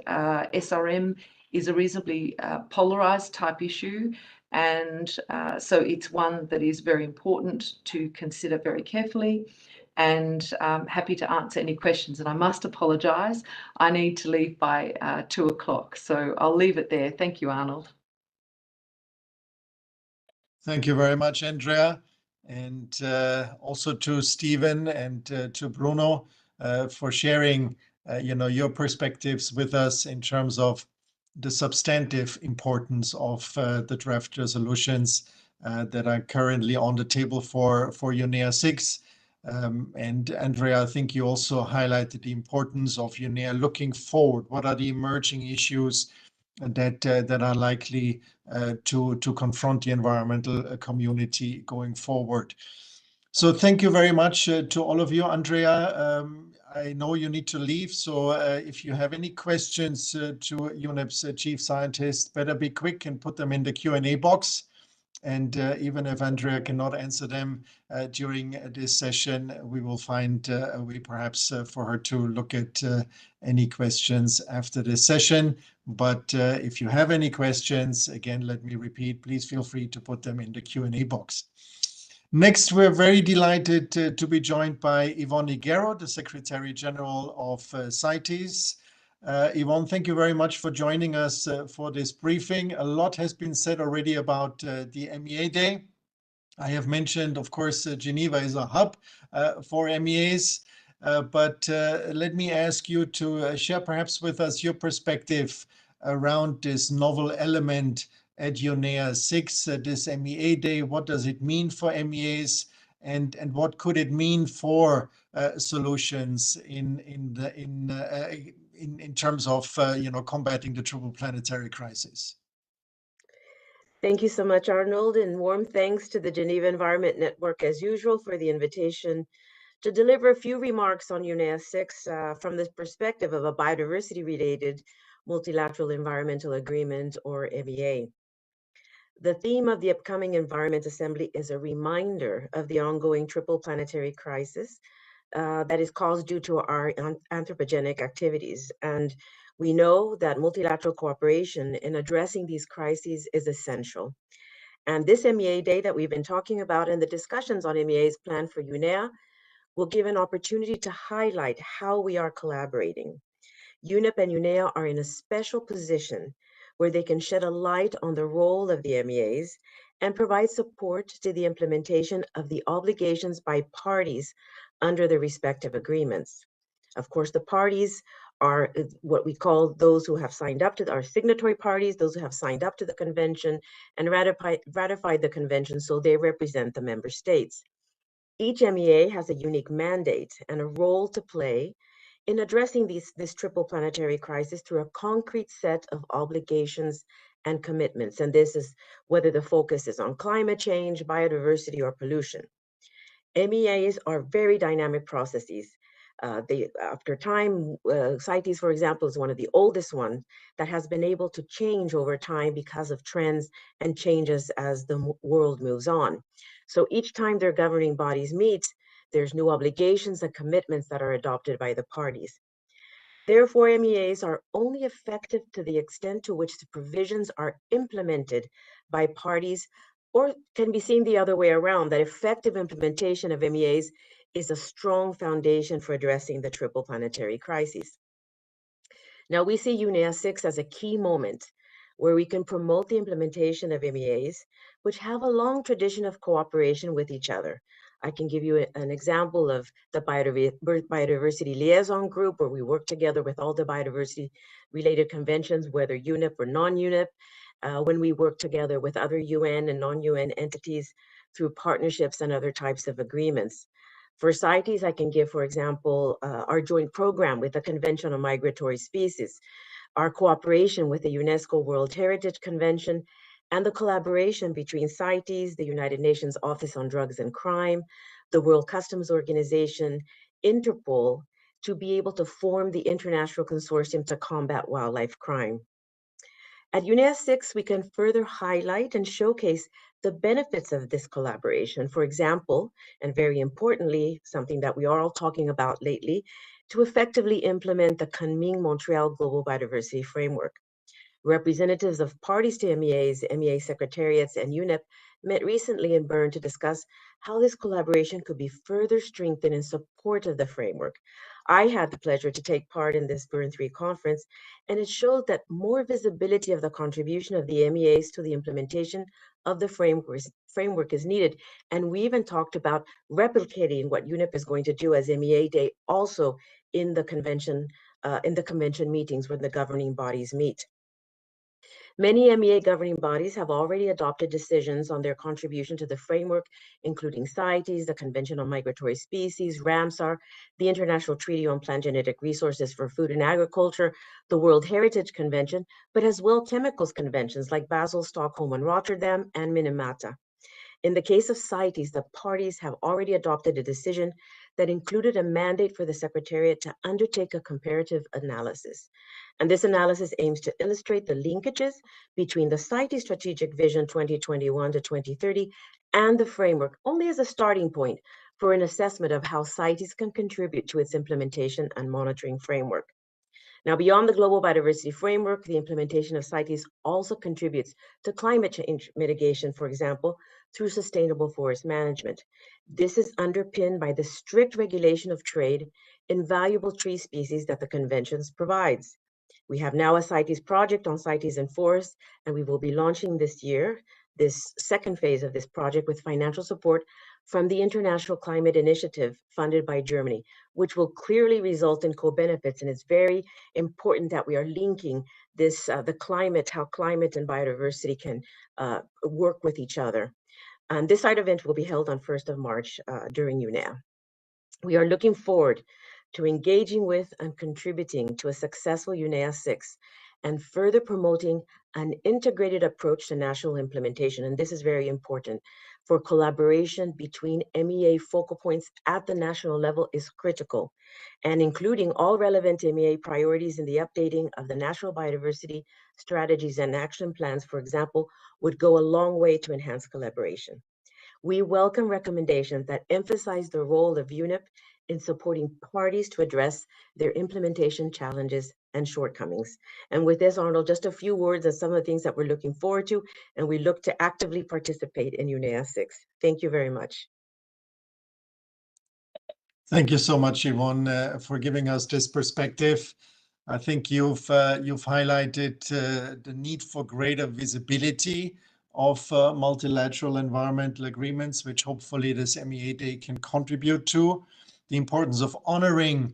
SRM is a reasonably polarized type issue, and so it's one that is very important to consider very carefully. And I'm happy to answer any questions. And I must apologise, I need to leave by 2 o'clock. So I'll leave it there. Thank you, Arnold. Thank you very much, Andrea. And also to Stephen and to Bruno for sharing your perspectives with us in terms of the substantive importance of the draft resolutions that are currently on the table for UNEA 6. And Andrea, I think you also highlighted the importance of UNEA looking forward. What are the emerging issues that are likely to confront the environmental community going forward? So thank you very much to all of you. Andrea, I know you need to leave, so if you have any questions to UNEP's chief scientist, better be quick and put them in the Q&A box. And even if Andrea cannot answer them during this session, we will find a way perhaps for her to look at any questions after this session. But if you have any questions, again, let me repeat, please feel free to put them in the Q&A box. Next, we're very delighted to be joined by Yvonne Higuero, the Secretary General of CITES. Yvonne, thank you very much for joining us for this briefing. A lot has been said already about the MEA Day. I have mentioned, of course, Geneva is a hub for MEAs, but let me ask you to share perhaps with us your perspective around this novel element at UNEA 6, this MEA Day. What does it mean for MEAs, and what could it mean for solutions in terms of combating the triple planetary crisis? Thank you so much, Arnold, and warm thanks to the Geneva Environment Network, as usual, for the invitation to deliver a few remarks on UNEA 6 from the perspective of a biodiversity-related multilateral environmental agreement, or MEA. The theme of the upcoming Environment Assembly is a reminder of the ongoing triple planetary crisis that is caused due to our anthropogenic activities. And we know that multilateral cooperation in addressing these crises is essential. And this MEA Day that we've been talking about, and the discussions on MEAs planned for UNEA, will give an opportunity to highlight how we are collaborating. UNEP and UNEA are in a special position where they can shed a light on the role of the MEAs and provide support to the implementation of the obligations by parties under the respective agreements. Of course, the parties are what we call those who have signed up to our signatory parties, those who have signed up to the convention and ratified the convention, so they represent the member states. Each MEA has a unique mandate and a role to play in addressing this triple planetary crisis through a concrete set of obligations and commitments. And this is whether the focus is on climate change, biodiversity, or pollution. MEAs are very dynamic processes. After time, CITES, for example, is one of the oldest ones that has been able to change over time because of trends and changes as the world moves on. So each time their governing bodies meet, there's new obligations and commitments that are adopted by the parties. Therefore, MEAs are only effective to the extent to which the provisions are implemented by parties, or can be seen the other way around, that effective implementation of MEAs is a strong foundation for addressing the triple planetary crises. Now, we see UNEA 6 as a key moment where we can promote the implementation of MEAs, which have a long tradition of cooperation with each other. I can give you an example of the biodiversity liaison group, where we work together with all the biodiversity related conventions, whether UNEP or non-UNEP, when we work together with other UN and non-UN entities through partnerships and other types of agreements. For CITES, I can give, for example, our joint program with the Convention on Migratory Species, our cooperation with the UNESCO World Heritage Convention, and the collaboration between CITES, the United Nations Office on Drugs and Crime, the World Customs Organization, Interpol, to be able to form the International Consortium to Combat Wildlife Crime. At UNEA 6, we can further highlight and showcase the benefits of this collaboration. For example, and very importantly, something that we are all talking about lately, to effectively implement the Kunming-Montreal Global Biodiversity Framework. Representatives of parties to MEAs, MEA secretariats, and UNEP met recently in Bern to discuss how this collaboration could be further strengthened in support of the framework. I had the pleasure to take part in this Bern 3 conference, and it showed that more visibility of the contribution of the MEAs to the implementation of the framework is needed. And we even talked about replicating what UNEP is going to do as MEA Day also in the convention meetings when the governing bodies meet. Many MEA governing bodies have already adopted decisions on their contribution to the framework, including CITES, the Convention on Migratory Species, Ramsar, the International Treaty on Plant Genetic Resources for Food and Agriculture, the World Heritage Convention, but as well chemicals conventions like Basel, Stockholm, and Rotterdam, and Minamata. In the case of CITES, the parties have already adopted a decision that included a mandate for the Secretariat to undertake a comparative analysis. And this analysis aims to illustrate the linkages between the CITES Strategic Vision 2021 to 2030 and the framework, only as a starting point for an assessment of how CITES can contribute to its implementation and monitoring framework. Now, beyond the Global Biodiversity Framework, the implementation of CITES also contributes to climate change mitigation, for example, through sustainable forest management. This is underpinned by the strict regulation of trade in valuable tree species that the conventions provides. We have now a CITES project on CITES and forests, and we will be launching this year this second phase of this project with financial support from the International Climate Initiative funded by Germany, which will clearly result in co-benefits. And it's very important that we are linking this, how climate and biodiversity can work with each other. And this side event will be held on 1st of March during UNEA. We are looking forward to engaging with and contributing to a successful UNEA 6 and further promoting an integrated approach to national implementation. And this is very important, for collaboration between MEA focal points at the national level is critical, and including all relevant MEA priorities in the updating of the national biodiversity strategies and action plans, for example, would go a long way to enhance collaboration. We welcome recommendations that emphasize the role of UNEP in supporting parties to address their implementation challenges and shortcomings. And with this, Arnold, just a few words on some of the things that we're looking forward to, and we look to actively participate in UNEA 6. Thank you very much. Thank you so much, Yvonne, for giving us this perspective. I think you've highlighted the need for greater visibility of multilateral environmental agreements, which hopefully this MEA Day can contribute to. The importance of honoring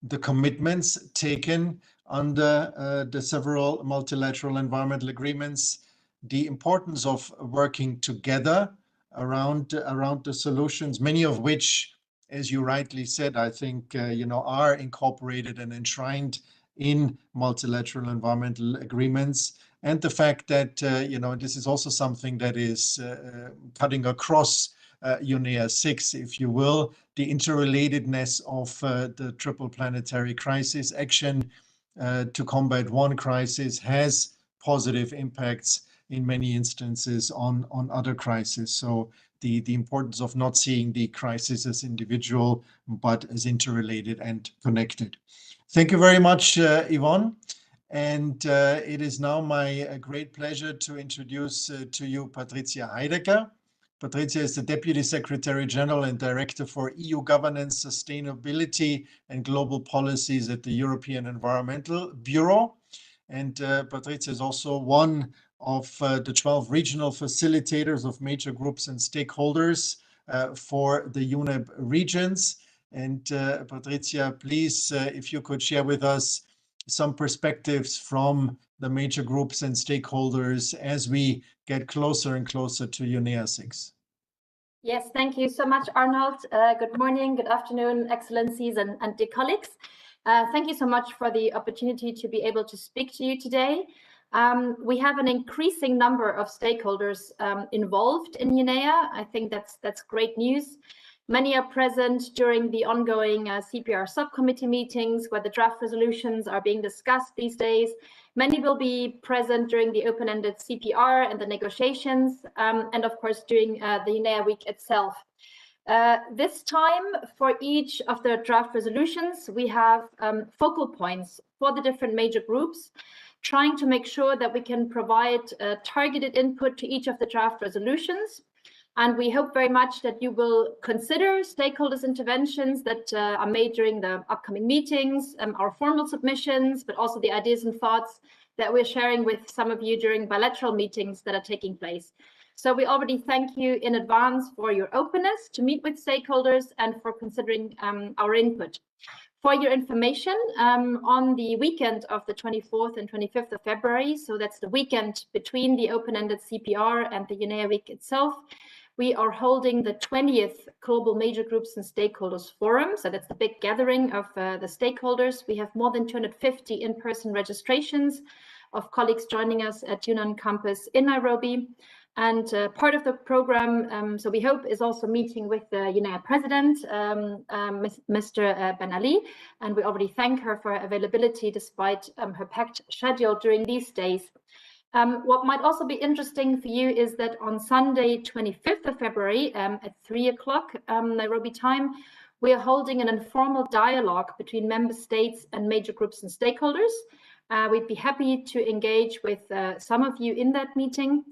the commitments taken under the several multilateral environmental agreements, the importance of working together around the solutions, many of which, as you rightly said, I think are incorporated and enshrined in multilateral environmental agreements, and the fact that this is also something that is cutting across UNEA 6, if you will, the interrelatedness of the triple planetary crisis. Action to combat one crisis has positive impacts in many instances on other crises. So the importance of not seeing the crisis as individual, but as interrelated and connected. Thank you very much, Yvonne. And it is now my great pleasure to introduce to you Patricia Heidecker. Patricia is the Deputy Secretary General and Director for EU Governance, Sustainability and Global Policies at the European Environmental Bureau. And Patricia is also one of the 12 regional facilitators of major groups and stakeholders for the UNEP regions. And Patricia, please, if you could share with us some perspectives from the major groups and stakeholders as we get closer and closer to UNEA 6. Yes, thank you so much, Arnold. Good morning, good afternoon, Excellencies and dear colleagues. Thank you so much for the opportunity to be able to speak to you today. We have an increasing number of stakeholders involved in UNEA. I think that's great news. Many are present during the ongoing CPR subcommittee meetings where the draft resolutions are being discussed these days. Many will be present during the open-ended CPR and the negotiations, and of course during the UNEA week itself. This time, for each of the draft resolutions, we have focal points for the different major groups, trying to make sure that we can provide targeted input to each of the draft resolutions. And we hope very much that you will consider stakeholders' interventions that are made during the upcoming meetings, our formal submissions, but also the ideas and thoughts that we're sharing with some of you during bilateral meetings that are taking place. So we already thank you in advance for your openness to meet with stakeholders and for considering our input. For your information, on the weekend of the 24th and 25th of February, so that's the weekend between the open-ended CPR and the UNEA week itself, we are holding the 20th Global Major Groups and Stakeholders Forum. So that's the big gathering of the stakeholders. We have more than 250 in-person registrations of colleagues joining us at UNAN campus in Nairobi. And part of the program, so we hope, is also meeting with the UNEA president, Mr. Ben Ali. And we already thank her for her availability despite her packed schedule during these days. What might also be interesting for you is that on Sunday, 25th of February at 3 o'clock Nairobi time, we are holding an informal dialogue between member states and major groups and stakeholders. We'd be happy to engage with some of you in that meeting.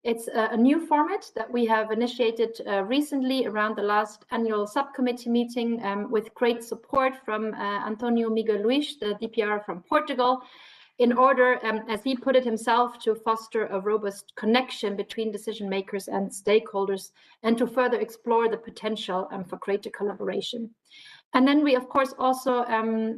It's a new format that we have initiated recently around the last annual subcommittee meeting with great support from Antonio Miguel Luis, the DPR from Portugal, in order, as he put it himself, to foster a robust connection between decision makers and stakeholders and to further explore the potential for greater collaboration. And then we, of course, also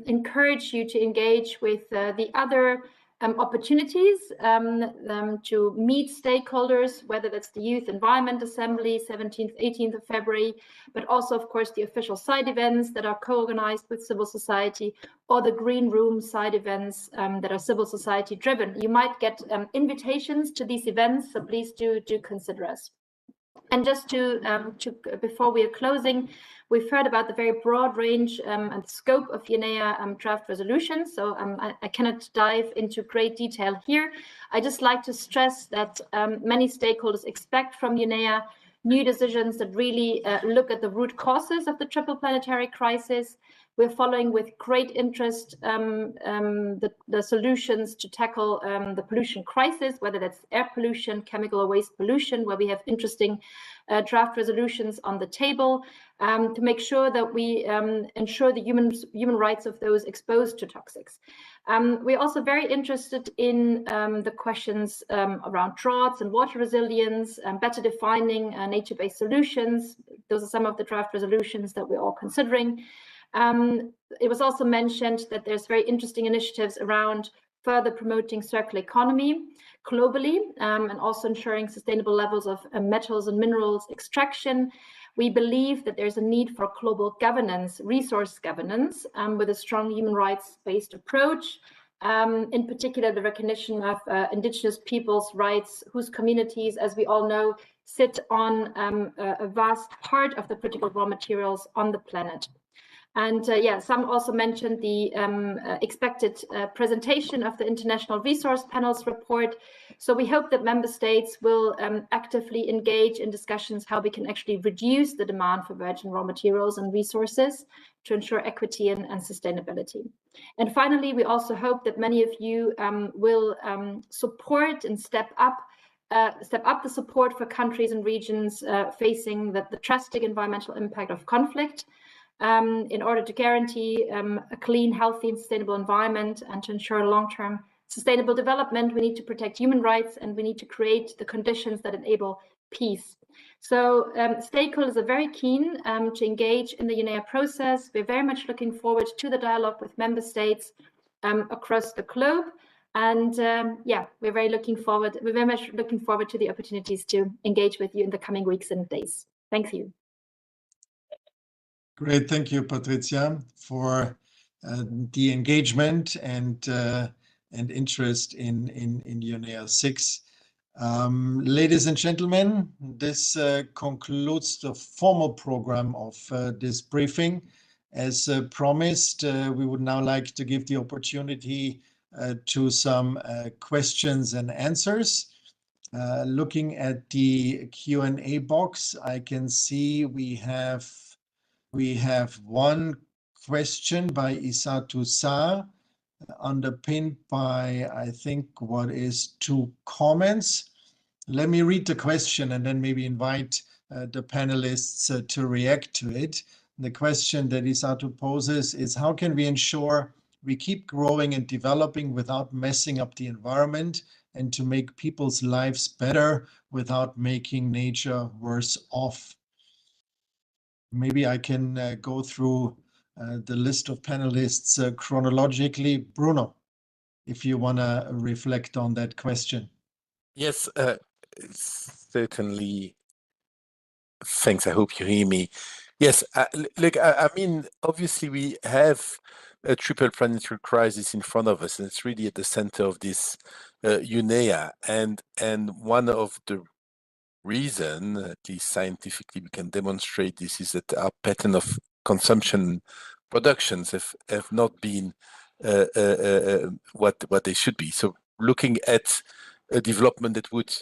encourage you to engage with the other opportunities to meet stakeholders, whether that's the Youth Environment Assembly, 17th, 18th of February, but also, of course, the official side events that are co-organized with civil society, or the Green Room side events that are civil society driven. You might get invitations to these events, so please do consider us. And just before we are closing, we've heard about the very broad range and scope of UNEA draft resolutions, so I cannot dive into great detail here. I just like to stress that many stakeholders expect from UNEA new decisions that really look at the root causes of the triple planetary crisis. We're following with great interest the solutions to tackle the pollution crisis, whether that's air pollution, chemical or waste pollution, where we have interesting draft resolutions on the table. to make sure that we ensure the human rights of those exposed to toxics. We're also very interested in the questions around droughts and water resilience, better defining nature-based solutions. Those are some of the draft resolutions that we're all considering. It was also mentioned that there's very interesting initiatives around further promoting circular economy globally, and also ensuring sustainable levels of metals and minerals extraction. We believe that there's a need for global governance, resource governance, with a strong human rights-based approach. In particular, the recognition of indigenous peoples' rights, whose communities, as we all know, sit on a vast part of the critical raw materials on the planet. And yeah, some also mentioned the expected presentation of the International Resource Panel's report. So we hope that member states will actively engage in discussions how we can actually reduce the demand for virgin raw materials and resources to ensure equity and sustainability. And finally, we also hope that many of you will support and step up the support for countries and regions facing the drastic environmental impact of conflict, in order to guarantee a clean, healthy, and sustainable environment, and to ensure long-term sustainable development. We need to protect human rights, and we need to create the conditions that enable peace. So stakeholders are very keen to engage in the UNEA process. We're very much looking forward to the dialogue with member states across the globe. And yeah, we're very much looking forward to the opportunities to engage with you in the coming weeks and days. Thank you. Great, thank you, Patricia, for the engagement and interest in UNEA 6. Ladies and gentlemen, this concludes the formal program of this briefing. As promised, we would now like to give the opportunity to some questions and answers. Looking at the Q&A box, I can see we have one question by Isatu Sa, underpinned by, I think, what is 2 comments. Let me read the question and then maybe invite the panelists to react to it. The question that Isatu poses is, how can we ensure we keep growing and developing without messing up the environment, and to make people's lives better without making nature worse off? Maybe I can go through the list of panelists chronologically. Bruno, if you want to reflect on that question. Yes, certainly. Thanks. I hope you hear me. Yes, look, I mean, obviously we have a triple planetary crisis in front of us, and it's really at the center of this UNEA. And one of the reason, at least scientifically, we can demonstrate this, is that our pattern of consumption productions have not been what they should be. So looking at a development that would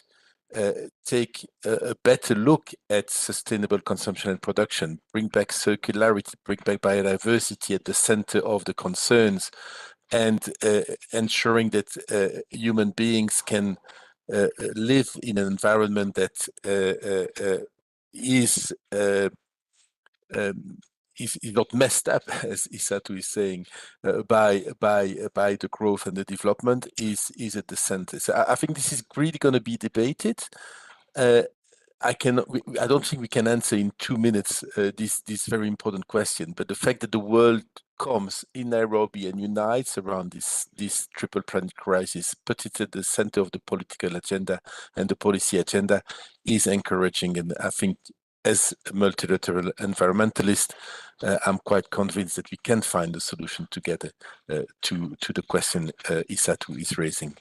take a better look at sustainable consumption and production, bring back circularity, bring back biodiversity at the center of the concerns, and ensuring that human beings can live in an environment that is not messed up, as Isatu is saying, by the growth and the development is at the center. So I think this is really going to be debated. I don't think we can answer in 2 minutes this very important question, but the fact that the world comes in Nairobi and unites around this triple planet crisis, put it at the center of the political agenda and the policy agenda, is encouraging. And I think as a multilateral environmentalist, I'm quite convinced that we can find a solution together to the question Isatu is raising.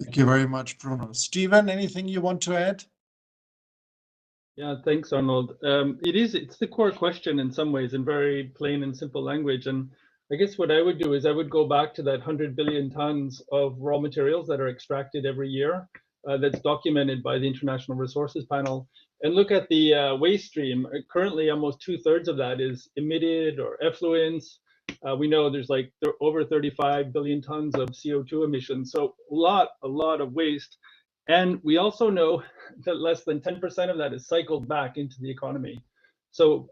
Thank you very much, Bruno. Stephen, anything you want to add? Yeah, thanks, Arnold. It's the core question in some ways, in very plain and simple language. And I guess what I would do is I would go back to that 100 billion tons of raw materials that are extracted every year, that's documented by the International Resources Panel, and look at the waste stream. Currently, almost 2/3 of that is emitted or effluents. We know there's like over 35 billion tons of CO2 emissions, so a lot of waste. And we also know that less than 10% of that is cycled back into the economy. So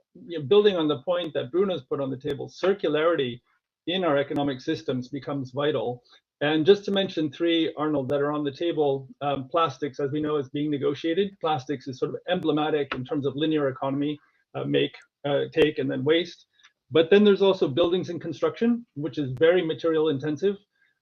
building on the point that Bruno's put on the table, circularity in our economic systems becomes vital. And just to mention three, Arnold, that are on the table, plastics, as we know, is being negotiated. Plastics is sort of emblematic in terms of linear economy, make, take, and then waste. But then there's also buildings and construction, which is very material intensive.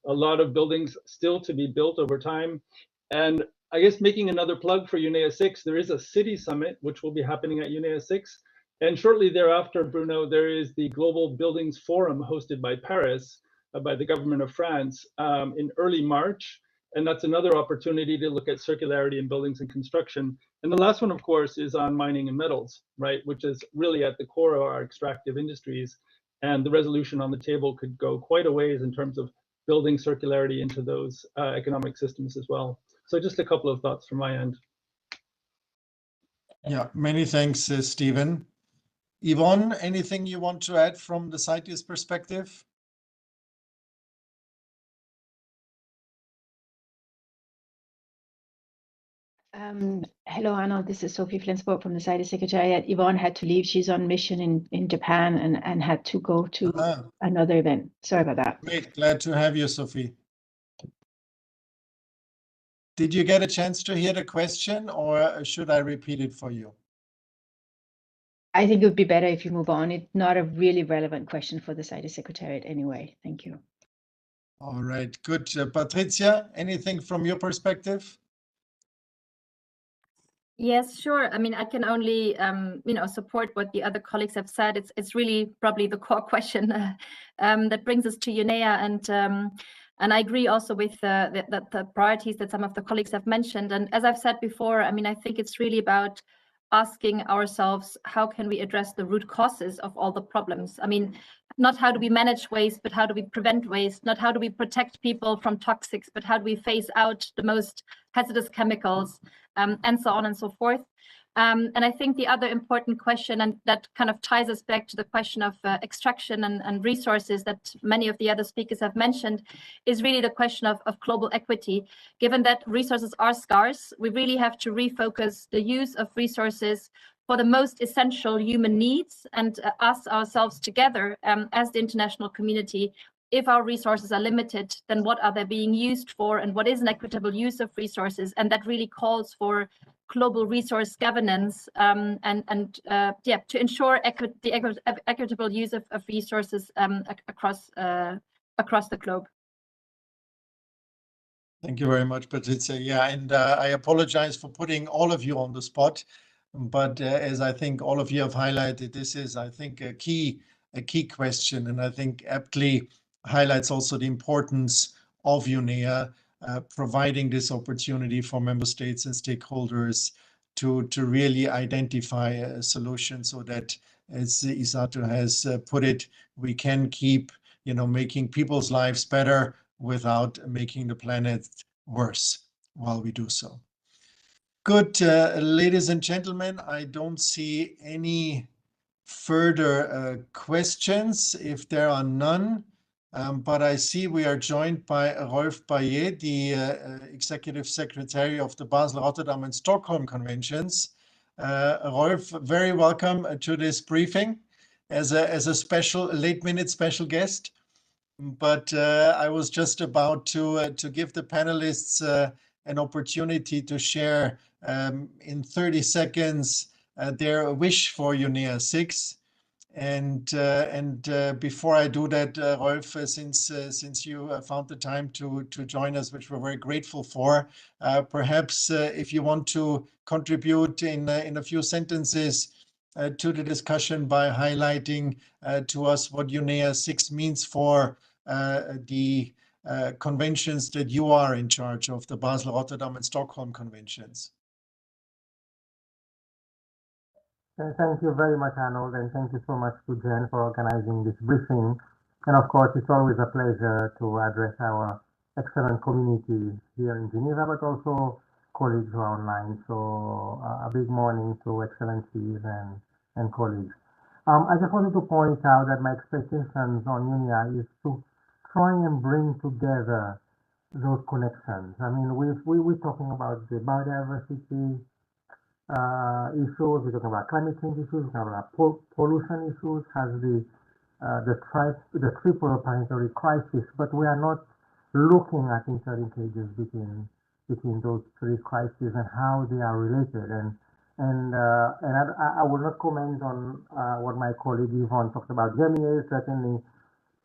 A lot of buildings still to be built over time. And I guess making another plug for UNEA 6, there is a city summit, which will be happening at UNEA 6. And shortly thereafter, Bruno, there is the Global Buildings Forum hosted by Paris, by the government of France in early March. And that's another opportunity to look at circularity in buildings and construction. And the last one, of course, is on mining and metals, right, which is really at the core of our extractive industries. And the resolution on the table could go quite a ways in terms of building circularity into those economic systems as well. So just a couple of thoughts from my end. Yeah, many thanks, Stephen. Yvonne, anything you want to add from the CITES perspective? Hello, Arnold. This is Sophie Flensburg from the CITES Secretariat. Yvonne had to leave. She's on mission in Japan and had to go to another event. Sorry about that. Great. Glad to have you, Sophie. Did you get a chance to hear the question, or should I repeat it for you? I think it would be better if you move on. It's not a really relevant question for the CITES Secretariat anyway. Thank you. All right, good. Patricia, anything from your perspective? Yes, sure. I mean, I can only, support what the other colleagues have said. It's really probably the core question that brings us to UNEA, and I agree also with the priorities that some of the colleagues have mentioned. And as I've said before, I mean, I think it's really about asking ourselves, how can we address the root causes of all the problems? I mean, not how do we manage waste, but how do we prevent waste? Not how do we protect people from toxics, but how do we phase out the most hazardous chemicals, and so on and so forth. And I think the other important question, and that kind of ties us back to the question of extraction and resources that many of the other speakers have mentioned, is really the question of global equity. Given that resources are scarce, we really have to refocus the use of resources for the most essential human needs and ask ourselves together as the international community, if our resources are limited, then what are they being used for, and what is an equitable use of resources? And that really calls for global resource governance to ensure the equitable use of resources across the globe. Thank you very much, Patricia. Yeah, and I apologize for putting all of you on the spot, but as I think all of you have highlighted, this is, I think, a key question, and I think aptly highlights also the importance of UNEA providing this opportunity for member states and stakeholders to really identify a solution so that, as Isato has put it, we can keep, making people's lives better without making the planet worse while we do so. Good, ladies and gentlemen, I don't see any further questions if there are none. But I see we are joined by Rolf Bayet, the Executive Secretary of the Basel, Rotterdam, and Stockholm Conventions. Rolf, very welcome to this briefing as a special late-minute special guest. But I was just about to give the panelists an opportunity to share in 30 seconds their wish for UNEA 6. And before I do that, Rolf, since you found the time to join us, which we're very grateful for, perhaps if you want to contribute in a few sentences to the discussion by highlighting to us what UNEA 6 means for the conventions that you are in charge of, the Basel, Rotterdam, and Stockholm conventions. Thank you very much, Arnold, and thank you so much to Jen for organizing this briefing. And of course, it's always a pleasure to address our excellent community here in Geneva, but also colleagues who are online. So a big morning to excellencies and colleagues. I just wanted to point out that my expectations on UNEA is to try and bring together those connections. I mean, we're talking about the biodiversity issues, we're talking about climate change issues, we're talking about pollution issues, has the triple planetary crisis, but we are not looking at interlinkages between those three crises and how they are related. And I will not comment on what my colleague Yvonne talked about. UNEA, certainly,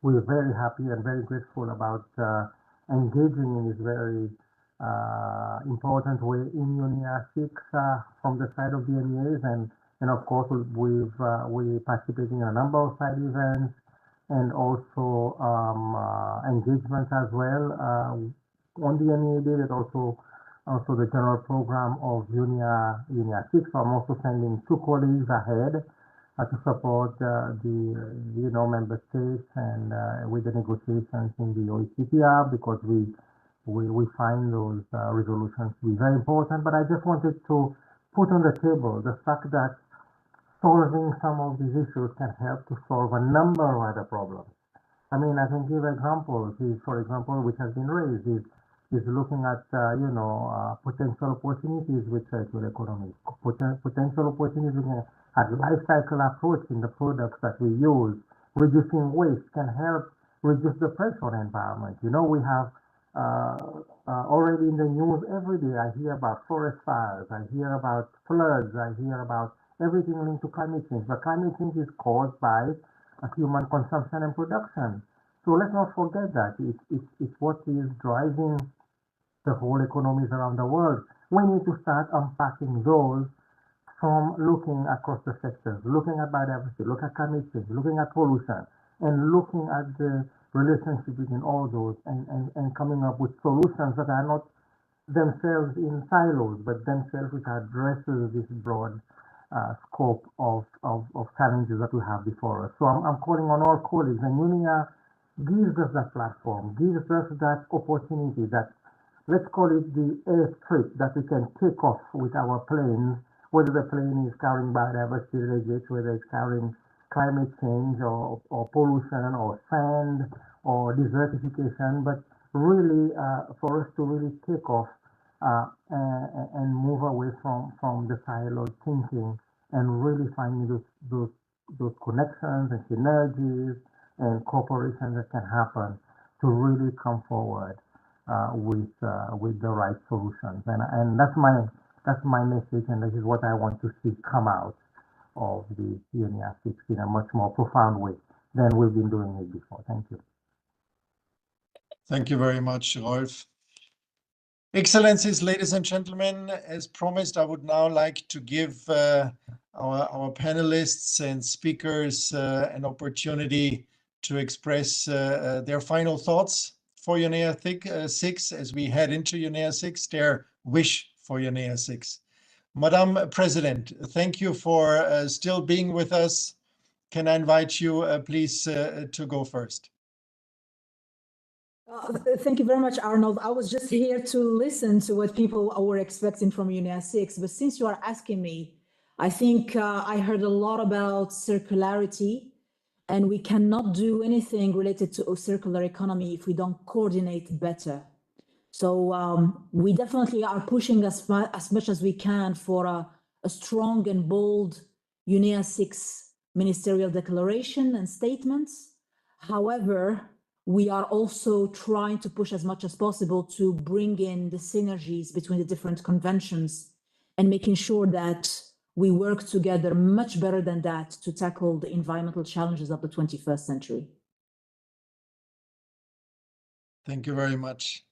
we're very happy and very grateful about engaging in this very important way in UNEA 6 from the side of the UNEAs, and of course we're participating in a number of side events and also engagements as well on the UNEA Day, but also the general program of UNEA 6. So I'm also sending 2 colleagues ahead to support the member states and with the negotiations in the OECTR, because we find those resolutions to be very important. But I just wanted to put on the table the fact that solving some of these issues can help to solve a number of other problems. I mean, I can give examples. For example, which has been raised is looking at potential opportunities with circular economy, potential opportunities at life cycle approach in the products that we use. Reducing waste can help reduce the pressure on the environment. You know, we have already in the news every day, I hear about forest fires, I hear about floods, I hear about everything linked to climate change. But climate change is caused by human consumption and production. So let's not forget that it's what is driving the whole economies around the world. We need to start unpacking those from looking across the sectors, looking at biodiversity, looking at climate change, looking at pollution, and looking at the relationship between all those, and coming up with solutions that are not themselves in silos, but themselves which addresses this broad scope of challenges that we have before us. So I'm calling on all colleagues, and UNEA gives us that platform, gives us that opportunity, that, let's call it the airstrip that we can take off with our planes, whether the plane is carrying biodiversity related, whether it's carrying climate change or pollution or sand or desertification, but really for us to really take off and move away from the siloed thinking and really finding those connections and synergies and cooperation that can happen to really come forward with the right solutions. And that's my message, and this is what I want to see come out of the UNEA 6 in a much more profound way than we've been doing it before. Thank you. Thank you very much, Rolf. Excellencies, ladies and gentlemen, as promised, I would now like to give our panelists and speakers an opportunity to express their final thoughts for UNEA 6 as we head into UNEA 6, their wish for UNEA 6. Madam President, thank you for still being with us. Can I invite you, please, to go first? Thank you very much, Arnold. I was just here to listen to what people were expecting from UNEA 6, but since you are asking me, I think I heard a lot about circularity, and we cannot do anything related to a circular economy if we don't coordinate better. So we definitely are pushing as much as we can for a strong and bold UNEA 6 ministerial declaration and statements. However, we are also trying to push as much as possible to bring in the synergies between the different conventions and making sure that we work together much better than that to tackle the environmental challenges of the 21st century. Thank you very much.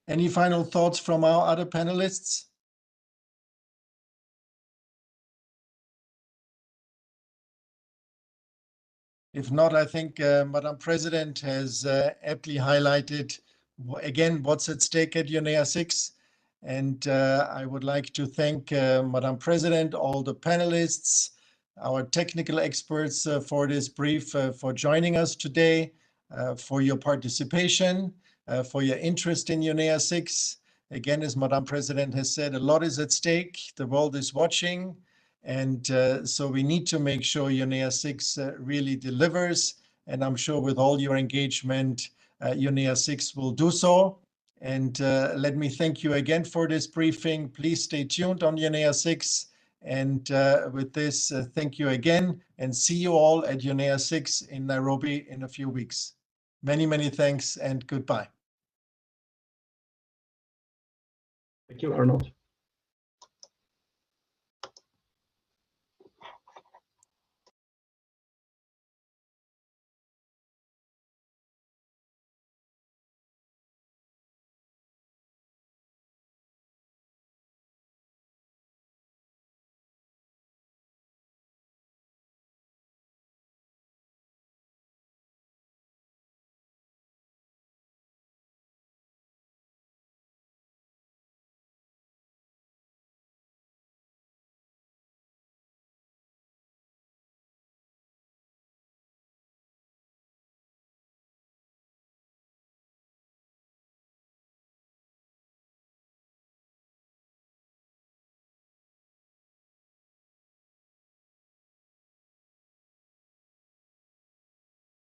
Any final thoughts from our other panelists? If not, I think Madam President has aptly highlighted again what's at stake at UNEA 6. And I would like to thank Madam President, all the panelists, our technical experts for this brief, for joining us today, for your participation, for your interest in UNEA 6. Again, as Madam President has said, a lot is at stake. The world is watching. And so we need to make sure UNEA 6 really delivers. And I'm sure with all your engagement, UNEA 6 will do so. And let me thank you again for this briefing. Please stay tuned on UNEA 6. And with this, thank you again, and see you all at UNEA 6 in Nairobi in a few weeks. Many, many thanks and goodbye. Thank you, Arnold.